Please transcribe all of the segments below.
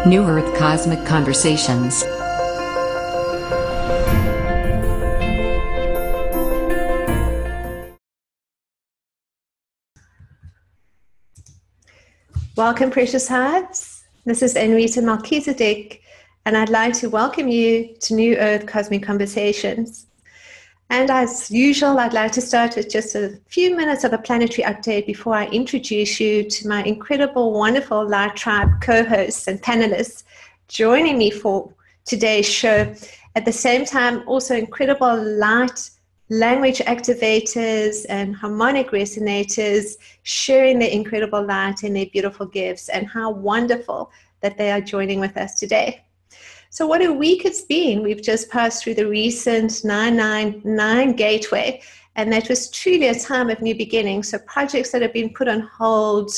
New Earth Cosmic Conversations. Welcome, precious hearts. This is Anrita Melchizedek, and I'd like to welcome you to New Earth Cosmic Conversations. And as usual, I'd like to start with just a few minutes of a planetary update before I introduce you to my incredible, wonderful Light Tribe co-hosts and panelists joining me for today's show. At the same time, also incredible light language activators and harmonic resonators sharing their incredible light and their beautiful gifts, and how wonderful that they are joining with us today. So what a week it's been. We've just passed through the recent 999 gateway, and that was truly a time of new beginnings. So projects that have been put on hold,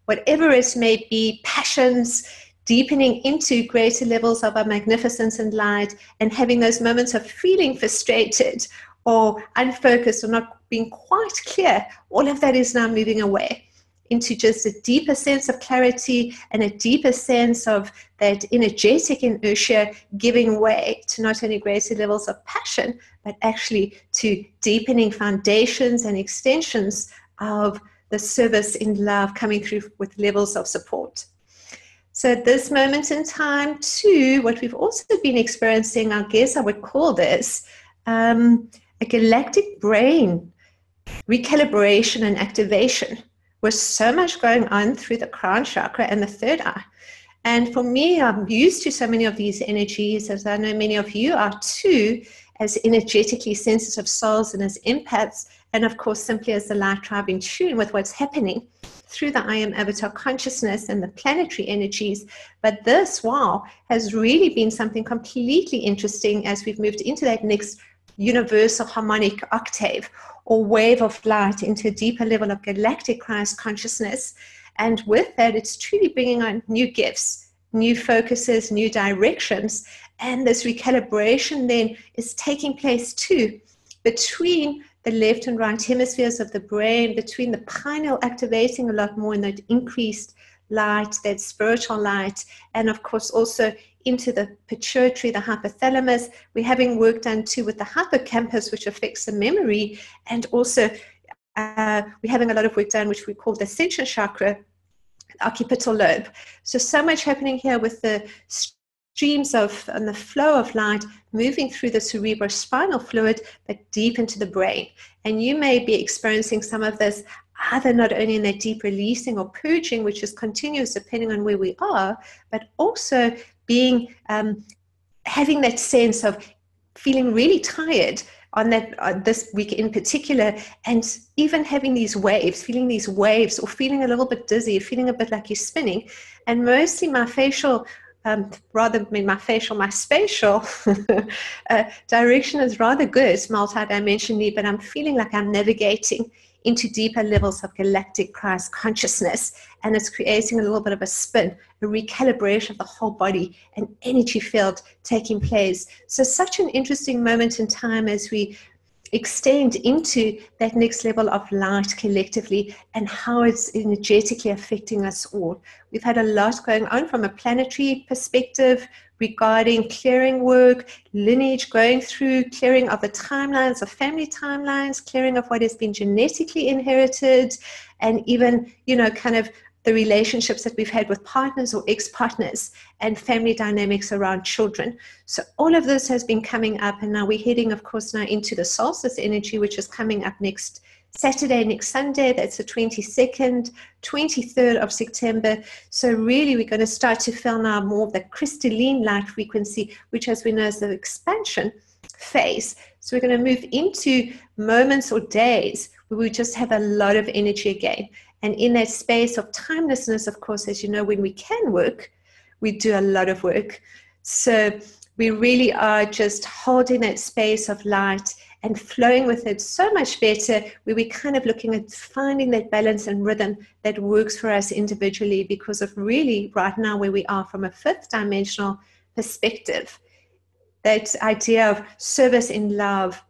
whatever it may be, passions, deepening into greater levels of our magnificence and light, and having those moments of feeling frustrated or unfocused or not being quite clear, all of that is now moving away into just a deeper sense of clarity and a deeper sense of that energetic inertia giving way to not only greater levels of passion, but actually to deepening foundations and extensions of the service in love coming through with levels of support. So at this moment in time, too, what we've also been experiencing, I guess I would call this a galactic brain recalibration and activation, with so much going on through the crown chakra and the third eye. And for me, I'm used to so many of these energies, as I know many of you are too, as energetically sensitive souls and as empaths, and of course simply as the Light Tribe in tune with what's happening through the I Am Avatar consciousness and the planetary energies. But this, wow, has really been something completely interesting as we've moved into that next universal harmonic octave or wave of light into a deeper level of galactic Christ consciousness. And with that, it's truly bringing on new gifts, new focuses, new directions. And this recalibration then is taking place too between the left and right hemispheres of the brain, between the pineal activating a lot more in that increased light, that spiritual light, and of course also into the pituitary, the hypothalamus. We're having work done too with the hippocampus, which affects the memory, and also we're having a lot of work done which we call the ascension chakra, the occipital lobe. So much happening here with the streams of and the flow of light moving through the cerebrospinal fluid, but deep into the brain. And you may be experiencing some of this either not only in that deep releasing or purging, which is continuous depending on where we are, but also being having that sense of feeling really tired on that this week in particular, and even having these waves, feeling these waves, or feeling a little bit dizzy, feeling a bit like you're spinning. And mostly my facial my spatial direction is rather good, multidimensionally, but I'm feeling like I'm navigating into deeper levels of galactic Christ consciousness, and it's creating a little bit of a spin, a recalibration of the whole body, an energy field taking place. So such an interesting moment in time as we extend into that next level of light collectively, and how it's energetically affecting us all. We've had a lot going on from a planetary perspective regarding clearing work, lineage going through, clearing of the timelines, of family timelines, clearing of what has been genetically inherited, and even, kind of the relationships that we've had with partners or ex-partners, and family dynamics around children. So all of this has been coming up, and now we're heading, of course, now into the solstice energy, which is coming up next Saturday, next Sunday. That's the 22nd, 23rd of September. So really we're going to start to feel now more of the crystalline light frequency, which as we know is the expansion phase. So we're going to move into moments or days where we just have a lot of energy again. And in that space of timelessness, of course, as you know, when we can work, we do a lot of work. So we really are just holding that space of light and flowing with it so much better, where we're kind of looking at finding that balance and rhythm that works for us individually, because of really right now where we are from a fifth dimensional perspective. That idea of service in love,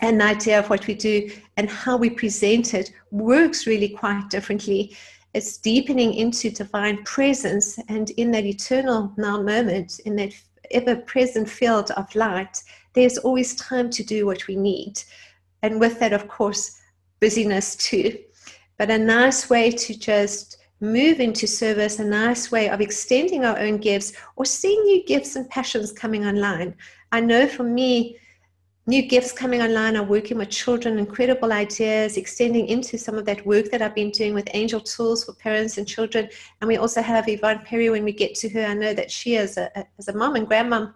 and the idea of what we do and how we present it works really quite differently. it's deepening into divine presence, and in that eternal now moment, in that ever-present field of light, there's always time to do what we need. And with that, of course, busyness too. But a nice way to just move into service, a nice way of extending our own gifts or seeing new gifts and passions coming online. I know for me, new gifts coming online are working with children, incredible ideas, extending into some of that work that I've been doing with angel tools for parents and children. And we also have Yvonne Perry. When we get to her, I know that she as a mom and grandmom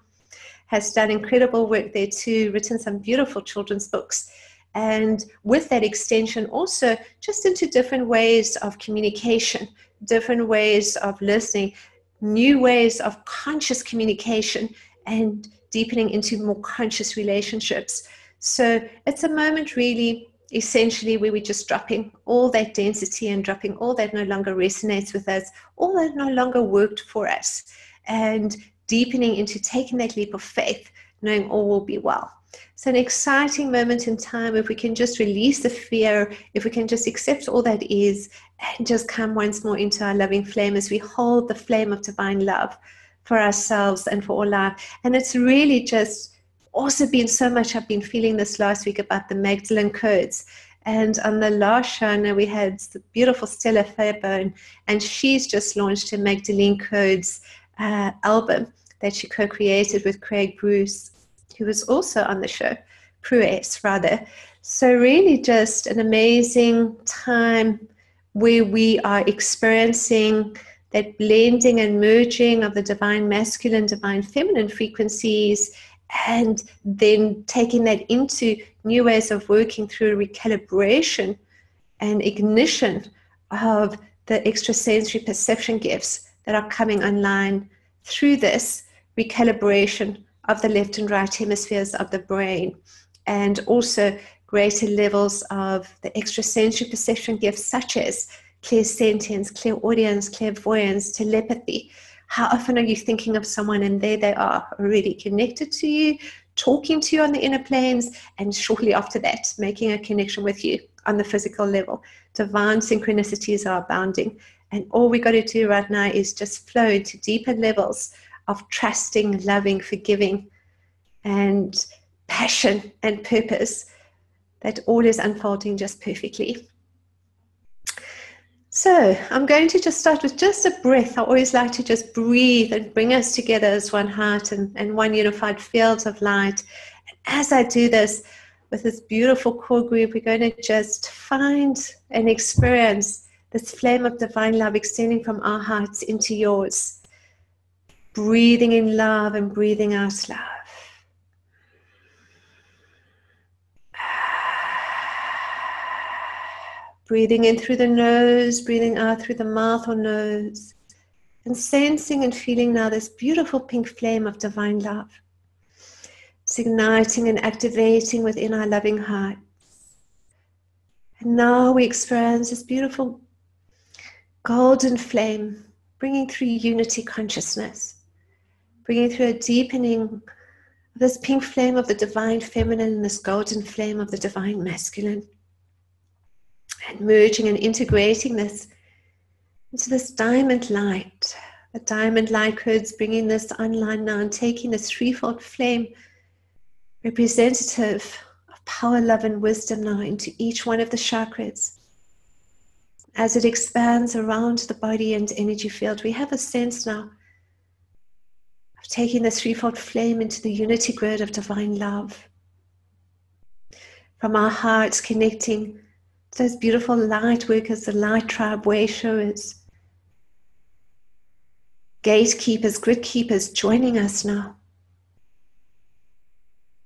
has done incredible work there too, written some beautiful children's books. And with that extension also just into different ways of communication, different ways of listening, new ways of conscious communication, and deepening into more conscious relationships. So it's a moment really essentially where we're just dropping all that density and dropping all that no longer resonates with us, all that no longer worked for us, and deepening into taking that leap of faith, knowing all will be well. So an exciting moment in time, if we can just release the fear, if we can just accept all that is, and just come once more into our loving flame as we hold the flame of divine love for ourselves and for all life. And it's really just also been so much, I've been feeling this last week about the Magdalene codes. And on the last show, I know we had the beautiful Stella Fairbairn, and she's just launched her Magdalene Codes album that she co-created with Craig Bruce, who was also on the show, Pruess rather. So really just an amazing time where we are experiencing that blending and merging of the divine masculine, divine feminine frequencies, and then taking that into new ways of working through recalibration and ignition of the extrasensory perception gifts that are coming online through this recalibration of the left and right hemispheres of the brain, and also greater levels of the extrasensory perception gifts such as clairsentience, clairaudience, clairvoyance, telepathy. How often are you thinking of someone and there they are already connected to you, talking to you on the inner planes, and shortly after that making a connection with you on the physical level? Divine synchronicities are abounding, and all we got to do right now is just flow into deeper levels of trusting, loving, forgiving, and passion and purpose, that all is unfolding just perfectly. So I'm going to just start with just a breath. I always like to just breathe and bring us together as one heart and one unified field of light. And as I do this with this beautiful core group, we're going to just find and experience this flame of divine love extending from our hearts into yours. Breathing in love and breathing out love. Breathing in through the nose, breathing out through the mouth or nose, and sensing and feeling now this beautiful pink flame of divine love. It's igniting and activating within our loving hearts. And now we experience this beautiful golden flame bringing through unity consciousness, bringing through a deepening of this pink flame of the divine feminine and this golden flame of the divine masculine. And merging and integrating this into this diamond light. The diamond light codes bringing this online now and taking this threefold flame representative of power, love, and wisdom now into each one of the chakras. As it expands around the body and energy field, we have a sense now of taking this threefold flame into the unity grid of divine love. From our hearts connecting to those beautiful light workers, the light tribe, way showers, gatekeepers, grid keepers joining us now.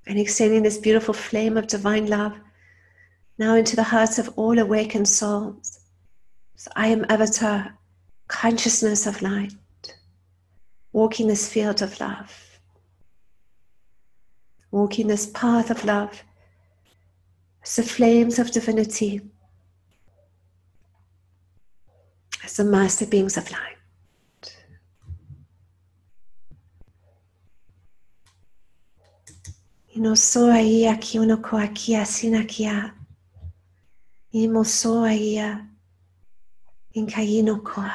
And extending this beautiful flame of divine love now into the hearts of all awakened souls. So I am Avatar, consciousness of light, walking this field of love, walking this path of love as the flames of divinity, as the master beings of light. Ino soa ia ki uno koa kia sina kia. Imo soa ia. Inkayino koa.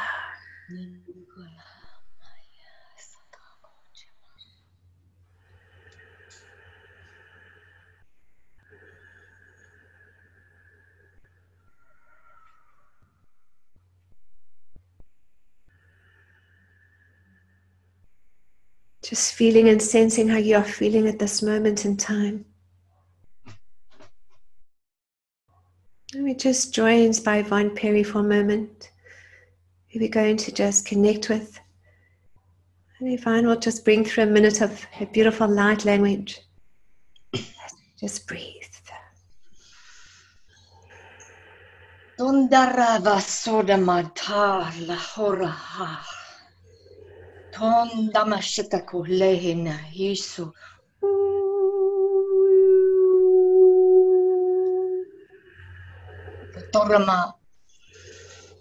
Just feeling and sensing how you are feeling at this moment in time. And we're just joined by Yvonne Perry for a moment, who we're going to just connect with. And Yvonne will just bring through a minute of her beautiful light language. Just breathe. Tondarava soda mata la horaha. Tondamashita kulehina hisu. Torama.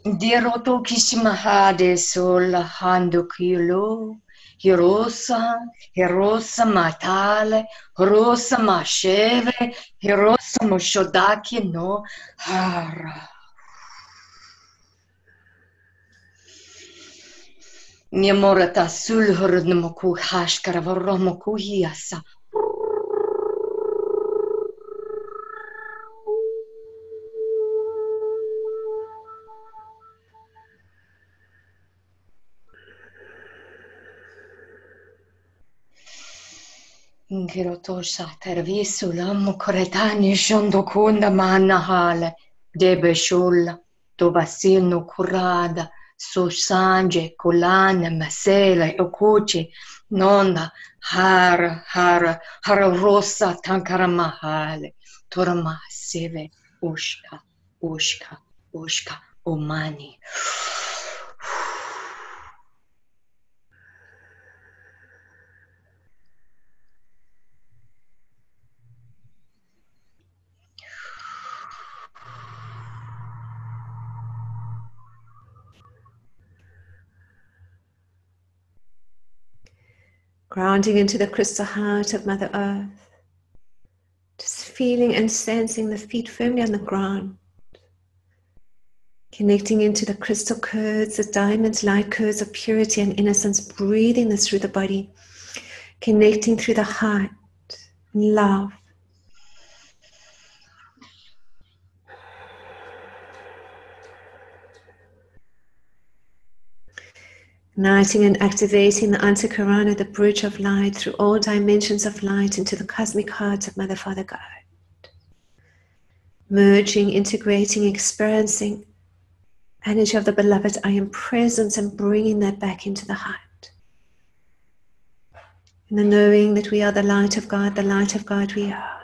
Diroto kishimahade sola hando kilo. Hirosa, Hirosa matale, Hirosa masheve, Hirosa moshodaki no hara. Niamorata sulhur nmoku hashkara varromoku hiasa. Ngirotosha tervisula mukoretani shondokunda manahale debe shulla tobasilno kurada sosanje kolana masela okuchi nonda hara rosa tankara mahale torama seve ushka omani. Grounding into the crystal heart of Mother Earth. Just feeling and sensing the feet firmly on the ground. Connecting into the crystal curves, the diamond light curves of purity and innocence. Breathing this through the body. Connecting through the heart. Love. Igniting and activating the Antakarana, the bridge of light, through all dimensions of light into the cosmic heart of Mother, Father, God. Merging, integrating, experiencing energy of the beloved I am presence and bringing that back into the heart. And the knowing that we are the light of God we are.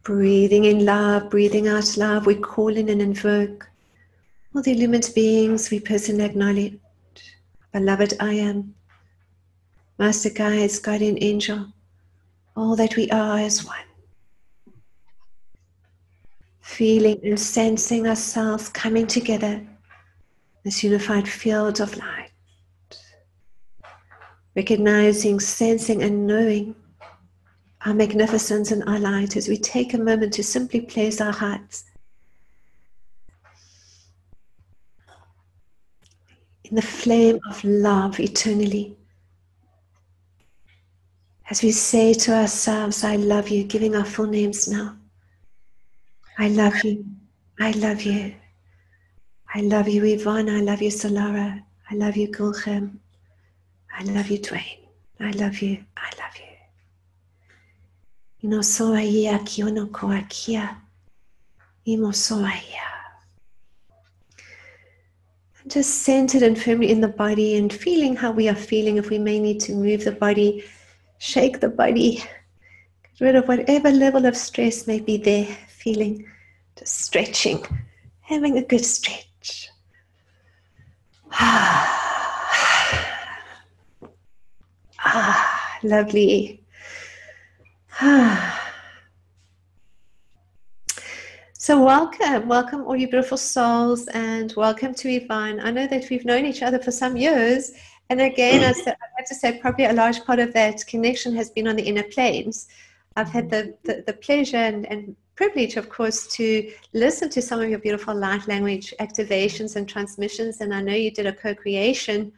Breathing in love, breathing out love, we call in and invoke all the illumined beings we personally acknowledge. Beloved I am, Master Guides, Guardian Angel, all that we are is one. Feeling and sensing ourselves coming together, this unified field of light. Recognizing, sensing and knowing our magnificence and our light as we take a moment to simply place our hearts in the flame of love eternally. As we say to ourselves, I love you, giving our full names now. I love you, I love you. I love you, Yvonne, I love you, Solara. I love you, Guilherme. I love you, Dwayne. I love you, I love you. Ino soa ia ki ono koa kia. Imo soa ia. Just centered and firmly in the body and feeling how we are feeling. If we may need to move the body, shake the body, get rid of whatever level of stress may be there, feeling, just stretching, having a good stretch. Lovely. So welcome all you beautiful souls, and welcome to Yvonne. I know that we've known each other for some years, and again, I have to say probably a large part of that connection has been on the inner planes. I've had the pleasure and privilege, of course, to listen to some of your beautiful light language activations and transmissions. And I know you did a co-creation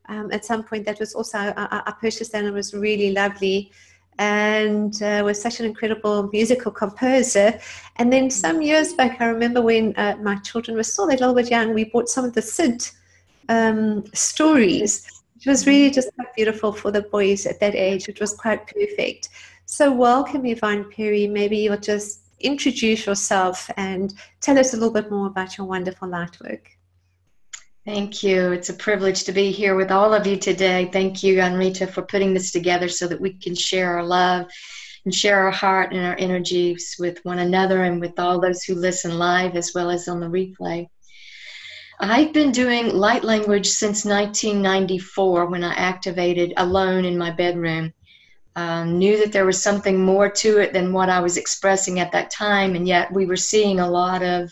at some point that was also, I purchased that, and it was really lovely. And was such an incredible musical composer. And then some years back, I remember when my children were still a little bit young, we bought some of the Sid stories, which was really just quite beautiful for the boys at that age. It was quite perfect. So welcome, Yvonne Perry. Maybe you'll just introduce yourself and tell us a little bit more about your wonderful light work. Thank you. It's a privilege to be here with all of you today. Thank you, Anrita, for putting this together so that we can share our love and share our heart and our energies with one another and with all those who listen live as well as on the replay. I've been doing light language since 1994 when I activated alone in my bedroom. Knew that there was something more to it than what I was expressing at that time, and yet we were seeing a lot of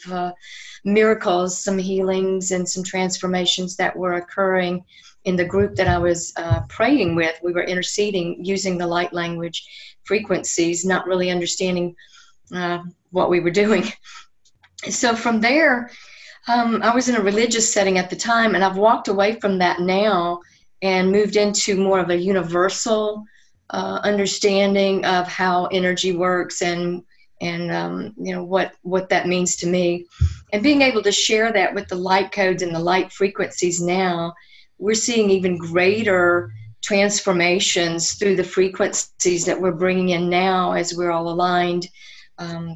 miracles, some healings, and some transformations that were occurring in the group that I was praying with. We were interceding using the light language frequencies, not really understanding what we were doing. So from there, I was in a religious setting at the time, and I've walked away from that now and moved into more of a universal understanding of how energy works and you know what that means to me, and being able to share that with the light codes and the light frequencies. Now we're seeing even greater transformations through the frequencies that we're bringing in now as we're all aligned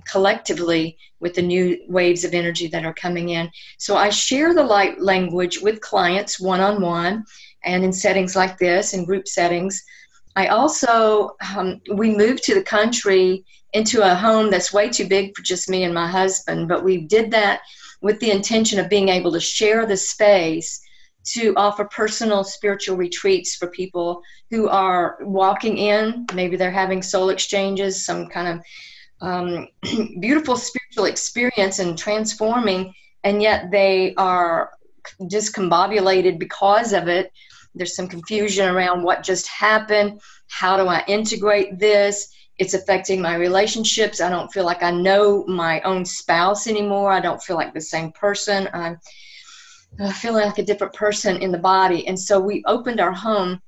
collectively with the new waves of energy that are coming in. So I share the light language with clients one-on-one and in settings like this, in group settings. I also, we moved to the country into a home that's way too big for just me and my husband, but we did that with the intention of being able to share the space to offer personal spiritual retreats for people who are walking in. Maybe they're having soul exchanges, some kind of beautiful spiritual experience and transforming, and yet they are discombobulated because of it. There's some confusion around what just happened. How do I integrate this? It's affecting my relationships. I don't feel like I know my own spouse anymore. I don't feel like the same person. I'm feeling like a different person in the body. And so we opened our home,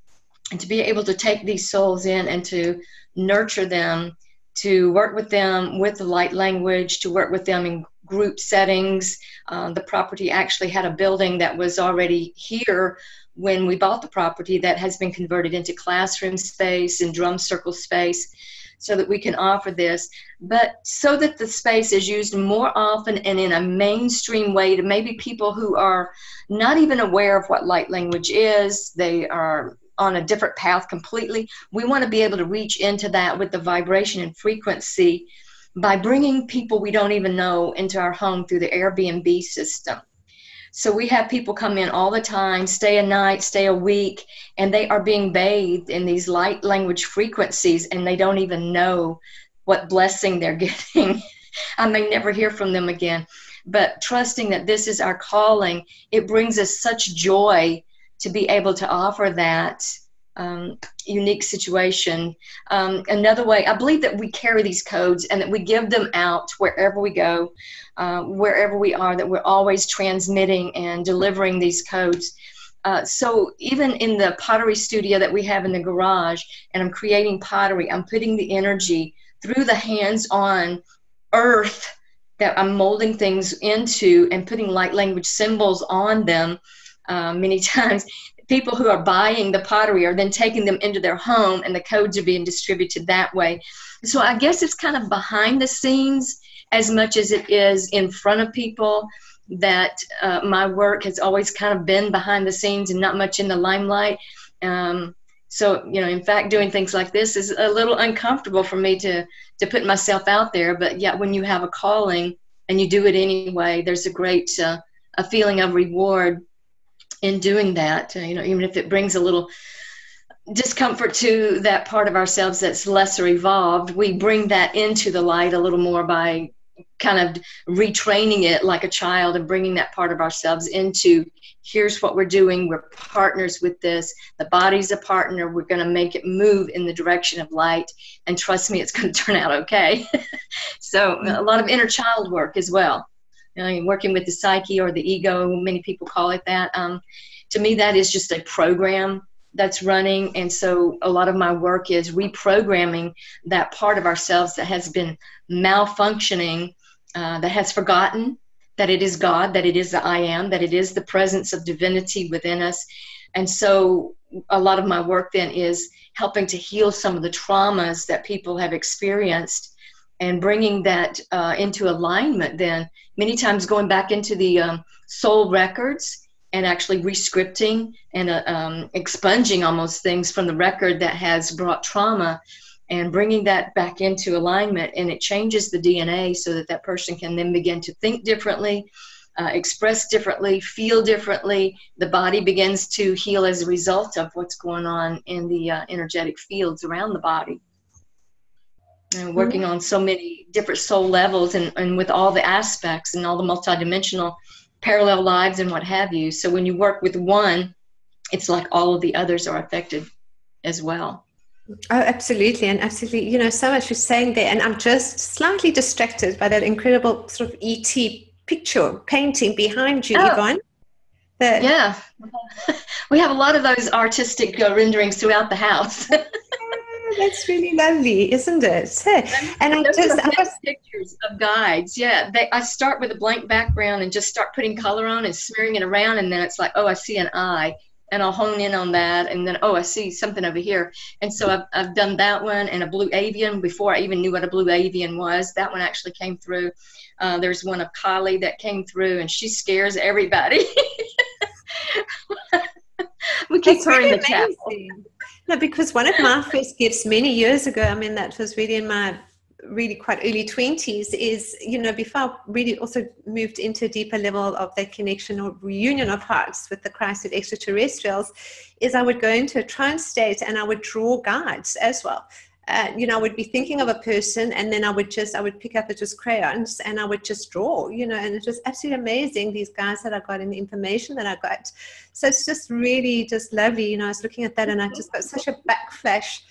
and to be able to take these souls in and to nurture them, to work with them with the light language, to work with them in group settings. The property actually had a building that was already here when we bought the property that has been converted into classroom space and drum circle space so that we can offer this, but so that the space is used more often and in a mainstream way to maybe people who are not even aware of what light language is. They are on a different path completely. We want to be able to reach into that with the vibration and frequency by bringing people we don't even know into our home through the Airbnb system. So we have people come in all the time, stay a night, stay a week, and they are being bathed in these light language frequencies, and they don't even know what blessing they're getting. I may never hear from them again, but trusting that this is our calling, it brings us such joy to be able to offer that unique situation. Another way, I believe that we carry these codes and that we give them out wherever we go, wherever we are, that we're always transmitting and delivering these codes. So even in the pottery studio that we have in the garage, and I'm creating pottery, I'm putting the energy through the hands-on earth that I'm molding things into and putting light language symbols on them. Many times people who are buying the pottery are then taking them into their home, and the codes are being distributed that way. So I guess it's kind of behind the scenes as much as it is in front of people, that my work has always kind of been behind the scenes and not much in the limelight. So, you know, in fact, doing things like this is a little uncomfortable for me to put myself out there. But yet when you have a calling and you do it anyway, there's a great a feeling of reward in doing that, you know, even if it brings a little discomfort to that part of ourselves that's lesser evolved. We bring that into the light a little more by kind of retraining it like a child and bringing that part of ourselves into, here's what we're doing. We're partners with this. The body's a partner. We're going to make it move in the direction of light. And trust me, it's going to turn out okay. So a lot of inner child work as well. Working with the psyche or the ego, many people call it that. To me, that is just a program that's running. And so a lot of my work is reprogramming that part of ourselves that has been malfunctioning, that has forgotten that it is God, that it is the I am, that it is the presence of divinity within us. And so a lot of my work then is helping to heal some of the traumas that people have experienced and bringing that into alignment then, many times going back into the soul records and actually rescripting and expunging almost things from the record that has brought trauma and bringing that back into alignment, and it changes the DNA so that that person can then begin to think differently, express differently, feel differently. The body begins to heal as a result of what's going on in the energetic fields around the body. And working on so many different soul levels and with all the aspects and all the multidimensional parallel lives and what have you. So when you work with one, it's like all of the others are affected as well. Oh, absolutely. And absolutely, you know, so much you're saying there. And I'm just slightly distracted by that incredible sort of E.T. picture painting behind you, Yvonne. Yeah. We have a lot of those artistic renderings throughout the house. That's really lovely, isn't it? And I just pictures of guides. Yeah, I start with a blank background and just start putting color on and smearing it around, and then it's like, oh, I see an eye, and I'll hone in on that, and then oh, I see something over here. And so I've done that one, and a blue avian before I even knew what a blue avian was. That one actually came through. There's one of Kali that came through, and she scares everybody. We keep her in the chapel. No, because one of my first gifts many years ago, I mean, that was really in my really quite early 20s, is, you know, before I really also moved into a deeper level of that connection or reunion of hearts with the Christ extraterrestrials, is I would go into a trance state and I would draw guides as well. You know, I would be thinking of a person, and then I would pick up just crayons and I would just draw, you know, and it was absolutely amazing, these guys that I got and the information that I got. So it's just really just lovely. You know, I was looking at that and I just got such a backflash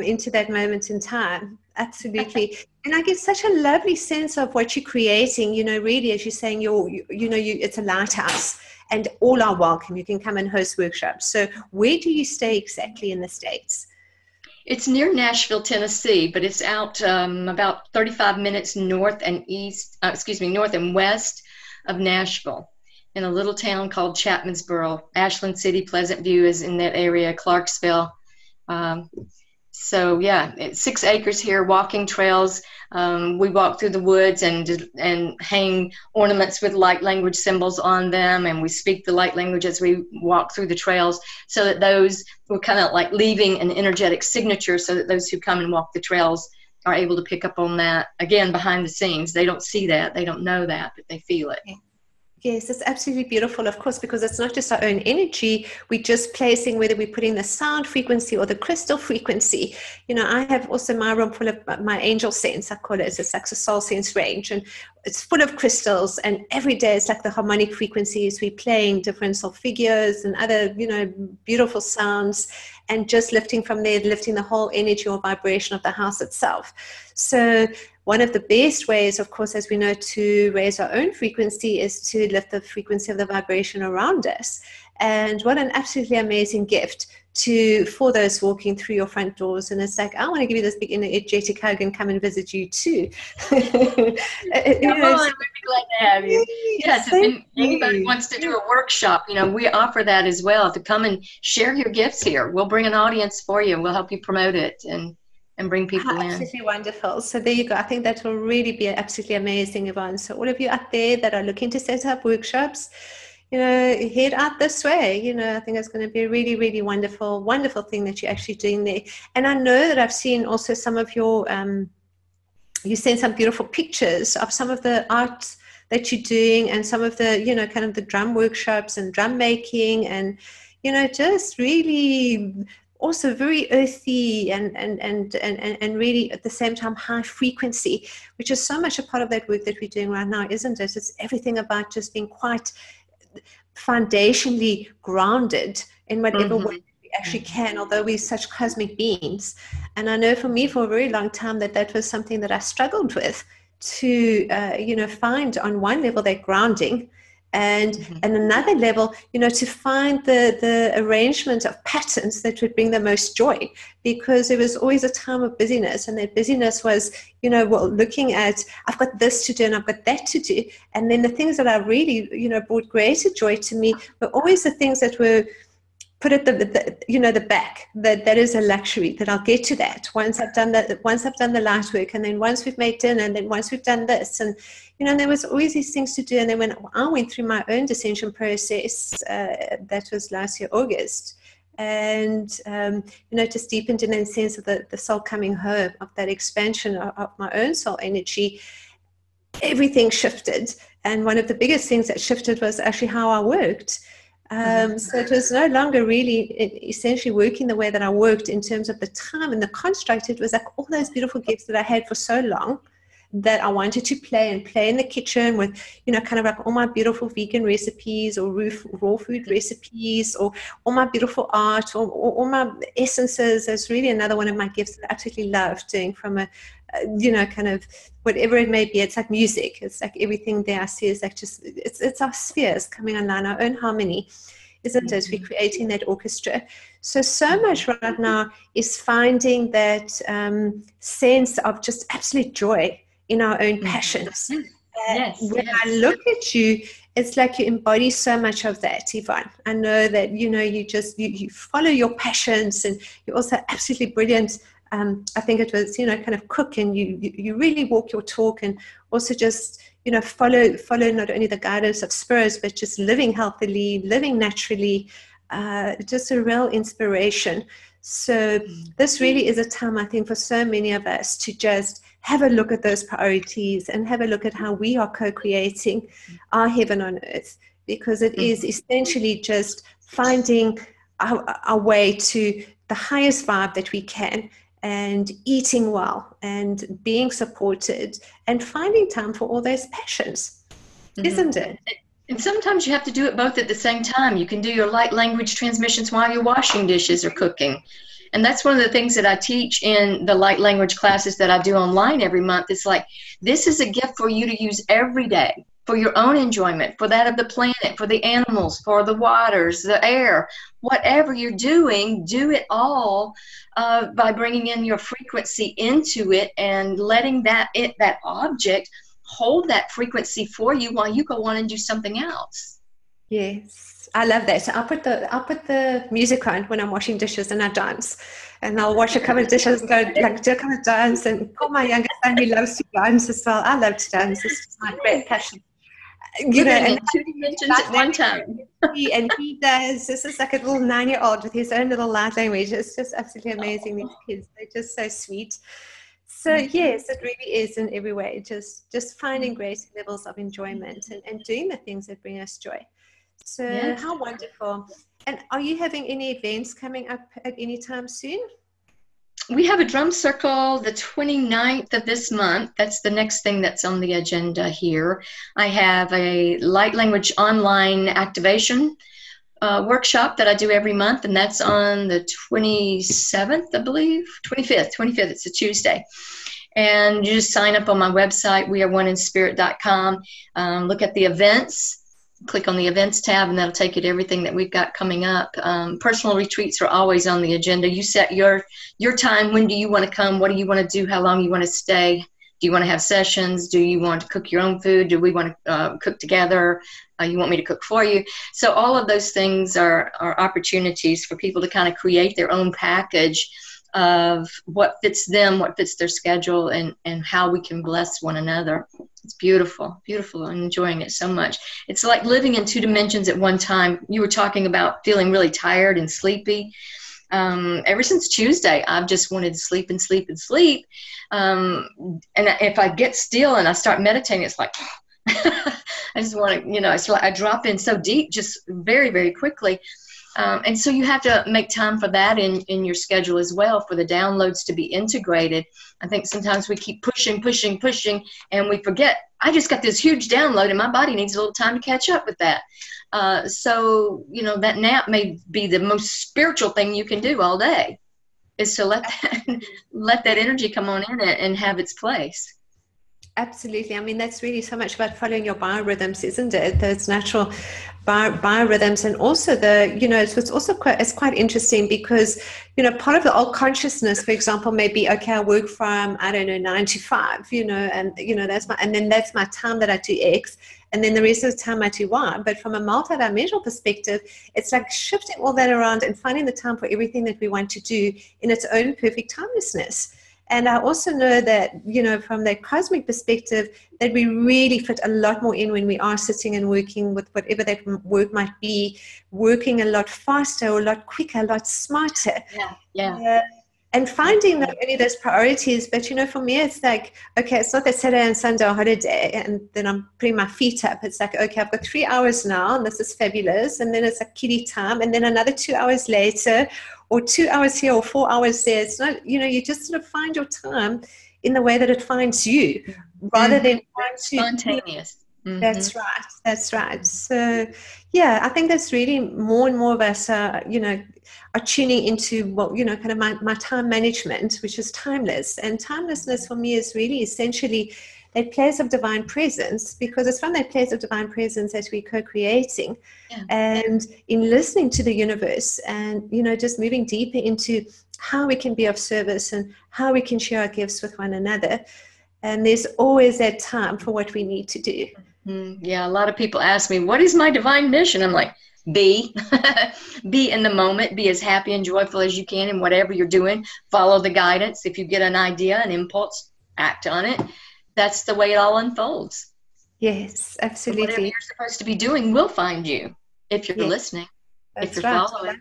into that moment in time. Absolutely. And I get such a lovely sense of what you're creating, you know, really, as you're saying, it's a lighthouse and all are welcome. You can come and host workshops. So where do you stay exactly in the States? It's near Nashville, Tennessee, but it's out about 35 minutes north and west of Nashville, in a little town called Chapmansboro. Ashland City, Pleasant View is in that area, Clarksville. So yeah, it's 6 acres here, walking trails. We walk through the woods and hang ornaments with light language symbols on them, and we speak the light language as we walk through the trails, so that we're kind of like leaving an energetic signature, so that those who come and walk the trails are able to pick up on that. Again, behind the scenes, they don't see that, they don't know that, but they feel it. Yeah. Yes, it's absolutely beautiful, of course, because it's not just our own energy. We're just placing whether we're putting the sound frequency or the crystal frequency. You know, I have also my room full of my angel sense, I call it. It's like a soul sense range, and it's full of crystals. And every day it's like the harmonic frequencies. We're playing different soul figures and other, you know, beautiful sounds, and just lifting from there, lifting the whole energy or vibration of the house itself. So one of the best ways, of course, as we know, to raise our own frequency is to lift the frequency of the vibration around us. And what an absolutely amazing gift for those walking through your front doors. And it's like, I want to give you this big energetic hug and come and visit you too. I'm really glad to have you. Yes, if anybody wants to do a workshop, you know, we offer that as well, to come and share your gifts here. We'll bring an audience for you. We'll help you promote it and bring people in. Absolutely wonderful. So there you go. I think that will really be absolutely amazing, Yvonne. So all of you out there that are looking to set up workshops, you know, head out this way. You know, I think it's going to be a really, really wonderful, wonderful thing that you're actually doing there. And I know that I've seen also some of your, you sent some beautiful pictures of some of the art that you're doing, and some of the, you know, kind of the drum workshops and drum making, and, you know, just really also very earthy and really at the same time high frequency, which is so much a part of that work that we're doing right now, isn't it? It's everything about just being quite foundationally grounded in whatever way we actually can, although we're such cosmic beings. And I know for me, for a very long time, that was something that I struggled with to, find on one level that grounding, and another level, to find the arrangement of patterns that would bring the most joy, because there was always a time of busyness, and that busyness was, looking at, I've got this to do and I've got that to do. And then the things that I really, brought greater joy to me were always the things that were put at the back. That is a luxury, that I'll get to that once I've done that, once I've done the light work, and then once we've made dinner, and then once we've done this, and there was always these things to do. And then when I went through my own dissension process, that was last year August, and just deepened in the sense of the soul coming home, of that expansion of my own soul energy, everything shifted. And one of the biggest things that shifted was actually how I worked. So it was no longer really essentially working the way that I worked in terms of the time and the construct. It was like all those beautiful gifts that I had for so long, that I wanted to play in the kitchen with, kind of like all my beautiful vegan recipes, or raw food recipes, or all my beautiful art, or all my essences. That's really another one of my gifts that I absolutely love doing, from a, kind of whatever it may be. It's like music. It's like everything there I see is like just, it's our spheres coming online, our own harmony, isn't it? We're creating that orchestra. So much right now is finding that sense of just absolute joy in our own passions. When I look at you, it's like you embody so much of that, Yvonne. I know that, you follow your passions, and you're also absolutely brilliant. I think it was, kind of cook, and you really walk your talk, and also just, follow not only the guidance of spirits, but just living healthily, living naturally, just a real inspiration. So this really is a time, I think, for so many of us to just have a look at those priorities, and have a look at how we are co-creating our heaven on earth, because it is essentially just finding our way to the highest vibe that we can, and eating well, and being supported, and finding time for all those passions, isn't it? And sometimes you have to do it both at the same time. You can do your light language transmissions while you're washing dishes or cooking. And that's one of the things that I teach in the light language classes that I do online every month. It's like, this is a gift for you to use every day, for your own enjoyment, for that of the planet, for the animals, for the waters, the air. Whatever you're doing, do it all by bringing in your frequency into it, and letting that object hold that frequency for you while you go on and do something else. Yes. I love that. So I'll put the music on when I'm washing dishes, and I dance, and I'll wash a couple of dishes and go like do a couple of dance. And my youngest son, he loves to dance as well. I love to dance. It's just my great passion. And 2 dimensions at one time. And he does. This is like a little 9-year-old with his own little light language. It's just absolutely amazing. These kids, they're just so sweet. So yes, it really is in every way. Just finding great levels of enjoyment, and doing the things that bring us joy. So how wonderful. And are you having any events coming up at any time soon? We have a drum circle the 29th of this month. That's the next thing that's on the agenda here. I have a light language online activation workshop that I do every month, and that's on the 27th, I believe, 25th, it's a Tuesday. And you just sign up on my website, weareoneinspirit.com, look at the events, click on the events tab, and that'll take you to everything that we've got coming up. Personal retreats are always on the agenda. You set your time. When do you want to come? What do you want to do? How long you want to stay? Do you want to have sessions? Do you want to cook your own food? Do we want to cook together? You want me to cook for you? So all of those things are opportunities for people to kind of create their own package of what fits them, what fits their schedule, and how we can bless one another. It's beautiful, beautiful. I'm enjoying it so much. It's like living in 2 dimensions at one time. You were talking about feeling really tired and sleepy. Ever since Tuesday, I've just wanted to sleep and sleep and sleep. And if I get still and I start meditating, it's like, I just want to, it's like I drop in so deep just very, very quickly. And so you have to make time for that in your schedule as well, for the downloads to be integrated. I think sometimes we keep pushing, and we forget, I just got this huge download and my body needs a little time to catch up with that. So, you know, that nap may be the most spiritual thing you can do all day, is to let that energy come on in it and have its place. Absolutely. I mean, that's really so much about following your biorhythms, isn't it? Those natural biorhythms. And also it's quite interesting because, you know, part of the old consciousness, for example, may be, okay, I work from, I don't know, 9 to 5, you know, and, you know, that's my time that I do X. And then the rest of the time I do Y. But from a multidimensional perspective, it's like shifting all that around and finding the time for everything that we want to do in its own perfect timelessness. And I also know that, you know, from the cosmic perspective, that we really fit a lot more in when we are sitting and working with whatever that work might be, working a lot faster, or a lot quicker, a lot smarter. Yeah. And finding not only those priorities, but, you know, for me, it's like, okay, it's not that Saturday and Sunday holiday, and then I'm putting my feet up. It's like, okay, I've got 3 hours now, and this is fabulous. And then it's like kiddie time, and then another 2 hours later, or 2 hours here, or 4 hours there. It's not, you know, you just sort of find your time in the way that it finds you, rather than spontaneous. That's right. So, yeah, I think that's really more and more of us, you know, are tuning into what, you know, kind of my time management, which is timeless. And timelessness for me is really essentially that place of divine presence, because it's from that place of divine presence that we're co-creating. And in listening to the universe and, you know, just moving deeper into how we can be of service and how we can share our gifts with one another. And there's always that time for what we need to do. Yeah, a lot of people ask me, what is my divine mission? I'm like, be in the moment, be as happy and joyful as you can in whatever you're doing. Follow the guidance. If you get an idea, an impulse, act on it. That's the way it all unfolds. Yes, absolutely. So whatever you're supposed to be doing will find you if you're listening. That's if you're following.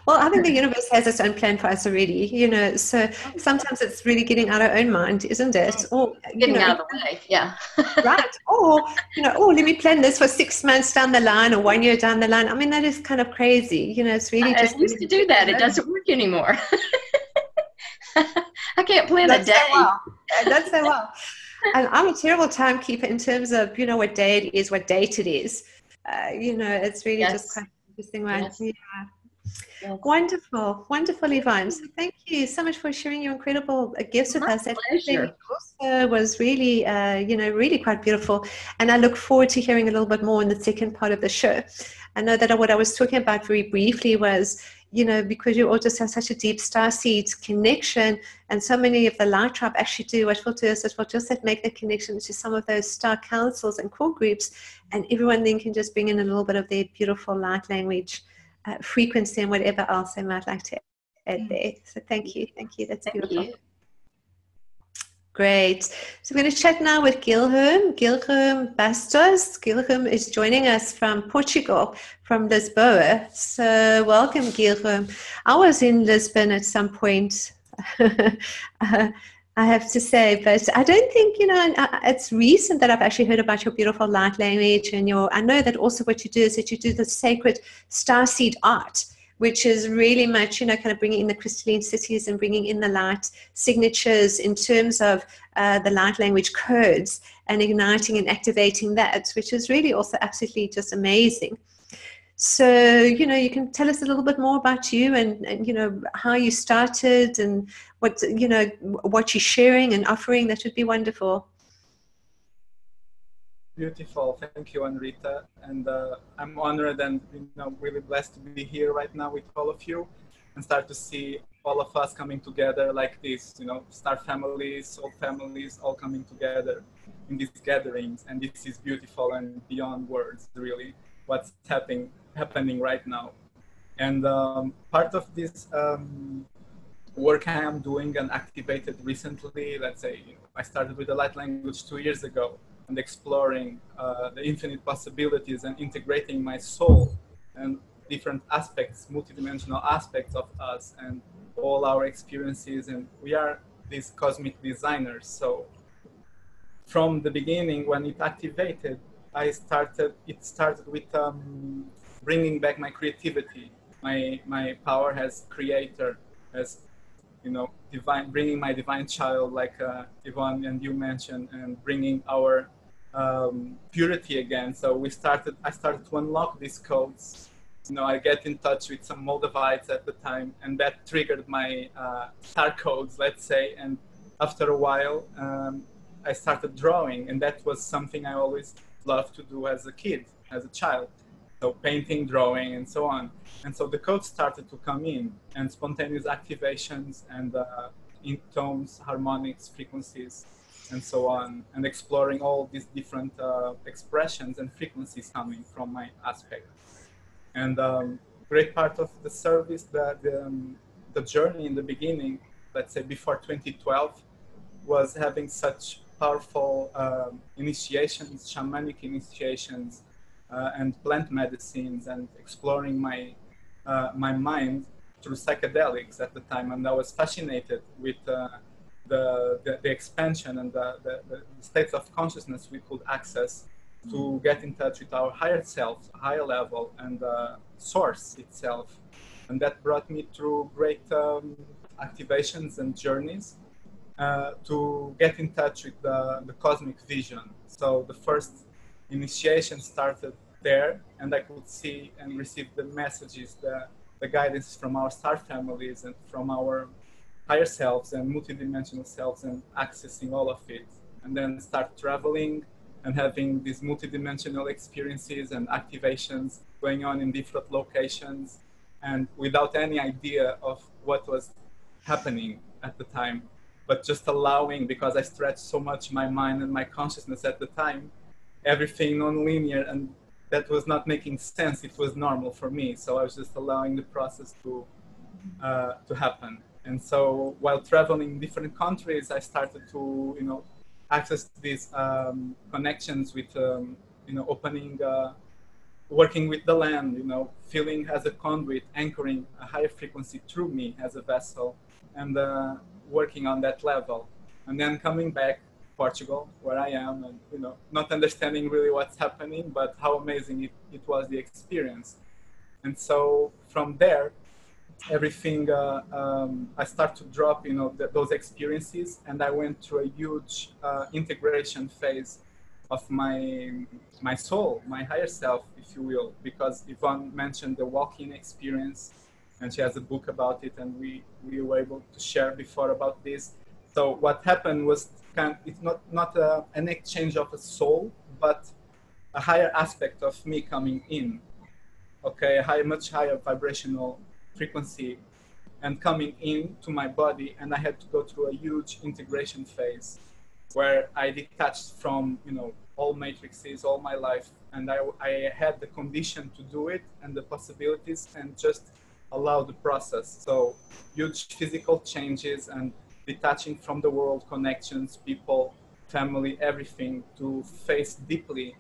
Well, I think the universe has its own plan for us already, you know, so sometimes it's really getting out of our own mind, isn't it? Or getting out of the way, right. Or, you know, let me plan this for 6 months down the line or 1 year down the line. I mean, that is kind of crazy, you know, it's really just... I used to do that. It doesn't work anymore. I can't plan a day. That's so well. And I'm a terrible timekeeper in terms of, you know, what day it is, what date it is. You know, it's really just quite interesting, right? Yes. Wonderful, Yvonne. So thank you so much for sharing your incredible gifts with us. That also was really, you know, really quite beautiful. And I look forward to hearing a little bit more in the second part of the show. I know that what I was talking about very briefly was, you know, because you all just have such a deep starseed connection, and so many of the light tribe actually do what we'll do is we'll just make the connection to some of those star councils and core groups, and everyone then can just bring in a little bit of their beautiful light language frequency and whatever else they might like to add there. So thank you. That's beautiful. You. Great. So we're going to chat now with Guilherme Bastos. Guilherme is joining us from Portugal, from Lisboa. So welcome, Guilherme. I was in Lisbon at some point, I have to say, but I don't think, you know, it's recent that I've actually heard about your beautiful light language and I know that also what you do is that you do the sacred starseed art, which is really much, you know, kind of bringing in the crystalline cities and bringing in the light signatures in terms of the light language codes and igniting and activating that, which is really also absolutely just amazing. So, you know, you can tell us a little bit more about you and you know, how you started and what, you know, what you're sharing and offering. That would be wonderful. Beautiful. Thank you, Anrita. And I'm honored and, you know, really blessed to be here right now with all of you and start to see all of us coming together like this, you know, star families, soul families, all coming together in these gatherings. And this is beautiful and beyond words, really, what's happening right now. And part of this work I am doing and activated recently, let's say, you know, I started with the light language 2 years ago, and exploring the infinite possibilities and integrating my soul and different aspects, multidimensional aspects of us and all our experiences. And we are these cosmic designers. So from the beginning, when it activated, it started with bringing back my creativity, my power as creator, as divine, bringing my divine child, like Yvonne and you mentioned, and bringing our purity again. So I started to unlock these codes. I get in touch with some Moldavites at the time, and that triggered my star codes, let's say. And after a while, I started drawing, and that was something I always loved to do as a kid, as a child. So painting, drawing, and so on. And so the codes started to come in, and spontaneous activations, and in tones, harmonics, frequencies, and so on, and exploring all these different expressions and frequencies coming from my aspect. And great part of the service, the journey in the beginning, let's say before 2012, was having such powerful initiations, shamanic initiations, and plant medicines, and exploring my mind through psychedelics at the time. And I was fascinated with the expansion and the states of consciousness we could access to get in touch with our higher self, higher level, and source itself. And that brought me through great activations and journeys to get in touch with the cosmic vision. So the first initiation started there, and I could see and receive the messages, the guidance from our star families and from our higher selves and multidimensional selves, and accessing all of it. And then start traveling and having these multidimensional experiences and activations going on in different locations, and without any idea of what was happening at the time, but just allowing, because I stretched so much my mind and my consciousness at the time, everything non-linear, and that was not making sense. It was normal for me, so I was just allowing the process to happen. And so while traveling in different countries, I started to access these connections with opening, working with the land, feeling as a conduit, anchoring a higher frequency through me as a vessel, and working on that level. And then coming back Portugal, where I am, and not understanding really what's happening, but how amazing it was, the experience. And so from there, everything I start to drop those experiences, and I went through a huge integration phase of my soul, my higher self, if you will, because Yvonne mentioned the walk-in experience, and she has a book about it, and we were able to share before about this. So what happened was it's not an exchange of a soul, but a higher aspect of me coming in, okay, a much higher vibrational frequency, and coming into my body. And I had to go through a huge integration phase where I detached from all matrices all my life, and I had the condition to do it and the possibilities, and just allow the process. So huge physical changes and detaching from the world, connections, people, family, everything, to face deeply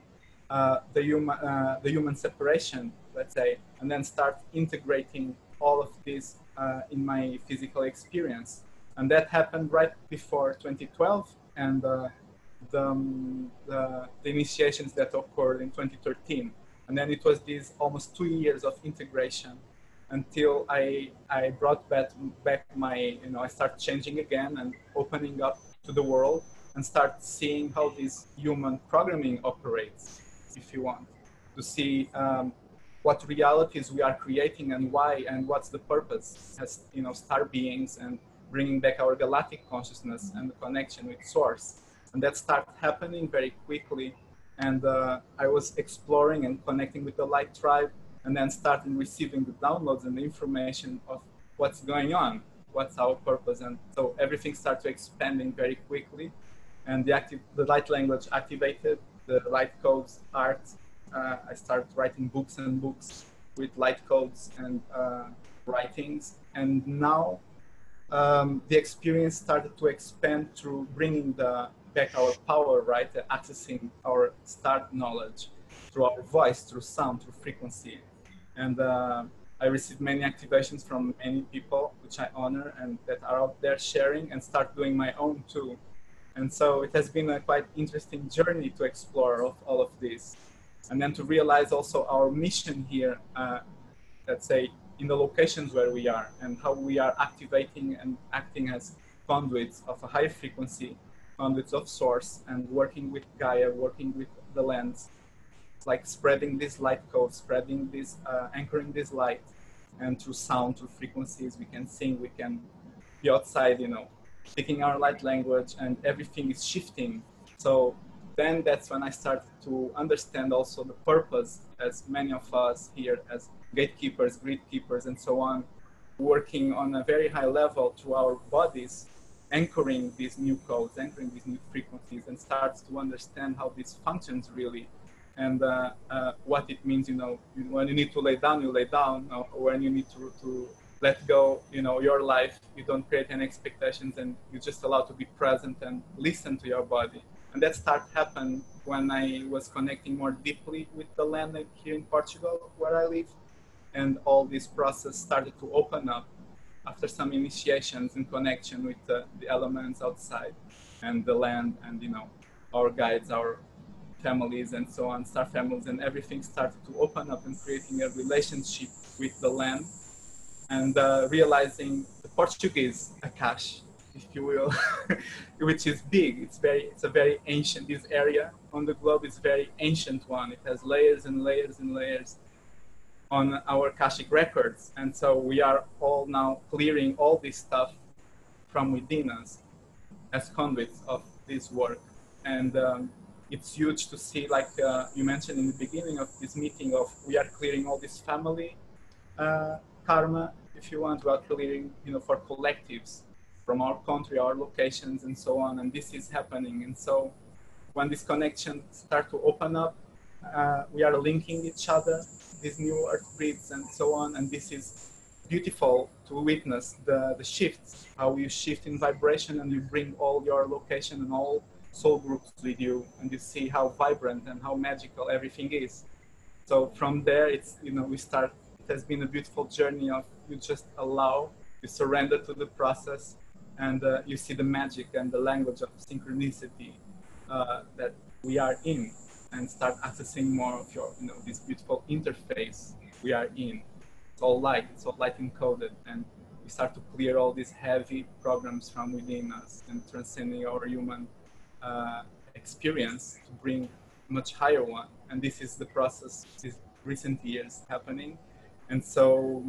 the human separation, let's say, and then start integrating all of this in my physical experience. And that happened right before 2012, and the initiations that occurred in 2013. And then it was these almost 2 years of integration until I brought back my, I start changing again and opening up to the world, and start seeing how this human programming operates, if you want, to see what realities we are creating and why, and what's the purpose as star beings, and bringing back our galactic consciousness and the connection with source. And that started happening very quickly, and I was exploring and connecting with the light tribe, and then starting receiving the downloads and the information of what's going on, what's our purpose. And so everything started expanding very quickly, and the light language activated, the light codes, art. I started writing books and books with light codes and writings. And now the experience started to expand through bringing back our power, right? Accessing our star knowledge through our voice, through sound, through frequency. And I received many activations from many people, which I honor, and that are out there sharing, and start doing my own too. And so it has been a quite interesting journey to explore all of this. And then to realize also our mission here, let's say, in the locations where we are, and how we are activating and acting as conduits of a higher frequency, conduits of source, and working with Gaia, working with the lands, like spreading this light code, spreading this, anchoring this light, and through sound, through frequencies, we can sing, we can be outside, you know, speaking our light language, and everything is shifting. So then that's when I started to understand also the purpose, as many of us here as gatekeepers, grid keepers, and so on, working on a very high level through our bodies, anchoring these new codes, anchoring these new frequencies, and starts to understand how this functions really, and what it means, you know, when you need to lay down, you lay down, or when you need to let go, you know, your life, you don't create any expectations, and you just allow to be present and listen to your body. And that started happen when I was connecting more deeply with the land here in Portugal, where I live, and all this process started to open up after some initiations in connection with the elements outside and the land, and, you know, our guides, our families, and so on, star families, and everything started to open up and creating a relationship with the land, and realizing the Portuguese Akash, if you will, which is big. It's a very ancient, this area on the globe is a very ancient one. It has layers and layers and layers on our Akashic records. And so we are all now clearing all this stuff from within us as conduits of this work. And it's huge to see, like you mentioned in the beginning of this meeting, of we are clearing all this family karma, if you want, we are clearing, you know, for collectives from our country, our locations, and so on. And this is happening. And so when these connections start to open up, we are linking each other, these new earth breeds, and so on. And this is beautiful to witness the shifts, how you shift in vibration, and you bring all your location and all soul groups with you, and you see how vibrant and how magical everything is. So from there, it's, you know, it has been a beautiful journey of you just allow, you surrender to the process, and you see the magic and the language of synchronicity that we are in, and start accessing more of your, you know, this beautiful interface we are in. It's all light encoded, and we start to clear all these heavy programs from within us and transcending our human experience to bring a much higher one. And this is the process these recent years happening. And so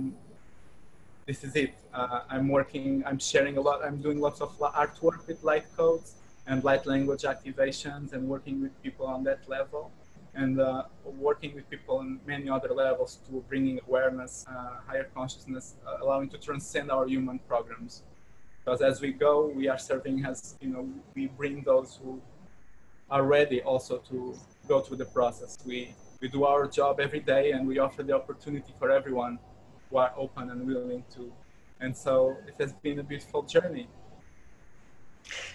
this is it. I'm sharing a lot. I'm doing lots of artwork with light codes and light language activations, and working with people on that level, and working with people on many other levels to bringing awareness, higher consciousness, allowing to transcend our human programs. Because as we go, we are serving as, you know, we bring those who are ready also to go through the process. We do our job every day, and we offer the opportunity for everyone who are open and willing to. And so it has been a beautiful journey.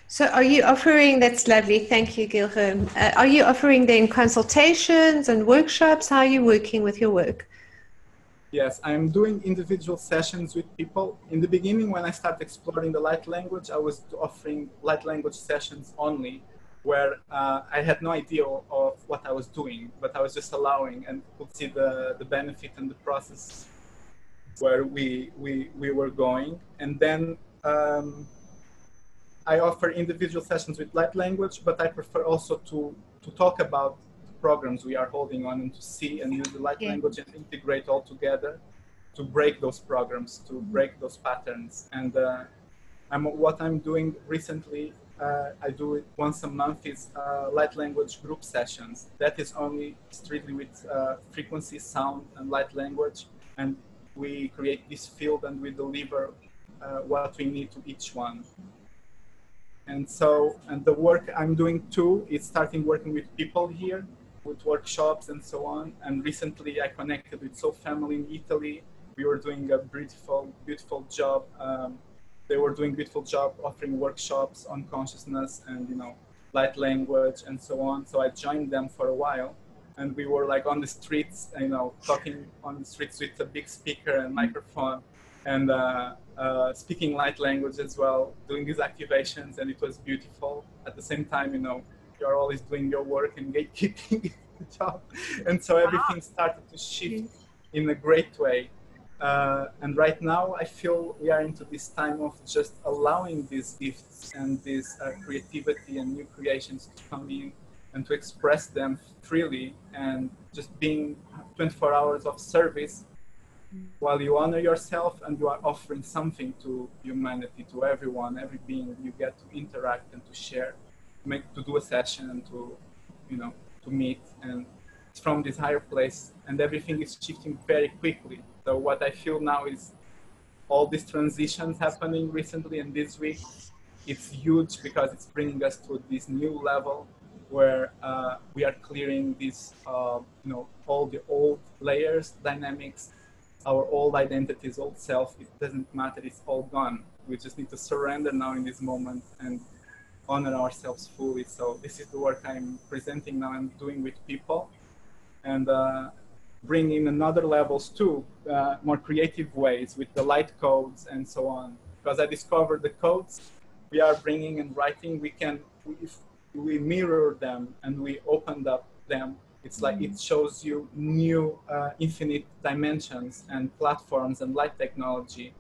So are you offering, that's lovely, thank you, Guilherme. Are you offering then consultations and workshops? How are you working with your work? Yes, I'm doing individual sessions with people. In the beginning, when I started exploring the light language, I was offering light language sessions only, where I had no idea of what I was doing, but I was just allowing, and could see the benefit and the process where we were going. And then I offer individual sessions with light language, but I prefer also to talk about the programs we are holding on, and to see and use the light language and integrate all together to break those programs, to break those patterns. And what I'm doing recently, I do it once a month, is light language group sessions. That is only strictly with frequency, sound, and light language. And we create this field, and we deliver what we need to each one. And so, and the work I'm doing too is starting working with people here, with workshops and so on. And recently I connected with Soul Family in Italy. We were doing a beautiful job. They were doing a beautiful job offering workshops on consciousness and, you know, light language and so on. So I joined them for a while, and we were like on the streets, you know, talking on the streets with a big speaker and microphone, and speaking light language as well, doing these activations, and it was beautiful. At the same time, you know, you're always doing your work and gatekeeping. job. And so everything started to shift in a great way. And right now I feel we are into this time of just allowing these gifts and this creativity and new creations to come in and to express them freely, and just being 24 hours of service while you honor yourself and you are offering something to humanity, to everyone, every being you get to interact and to share, to do a session and to, to meet. And it's from this higher place, and everything is shifting very quickly. So what I feel now is all these transitions happening recently and this week, it's huge because it's bringing us to this new level where we are clearing this, all the old layers, dynamics, our old identities, old self. It doesn't matter, it's all gone. We just need to surrender now in this moment and honor ourselves fully. So this is the work I'm presenting now and doing with people, and bring in another levels too, more creative ways with the light codes and so on. Because I discovered the codes we are bringing and writing, if we mirror them and we opened up them, it's like it shows you new infinite dimensions and platforms and light technology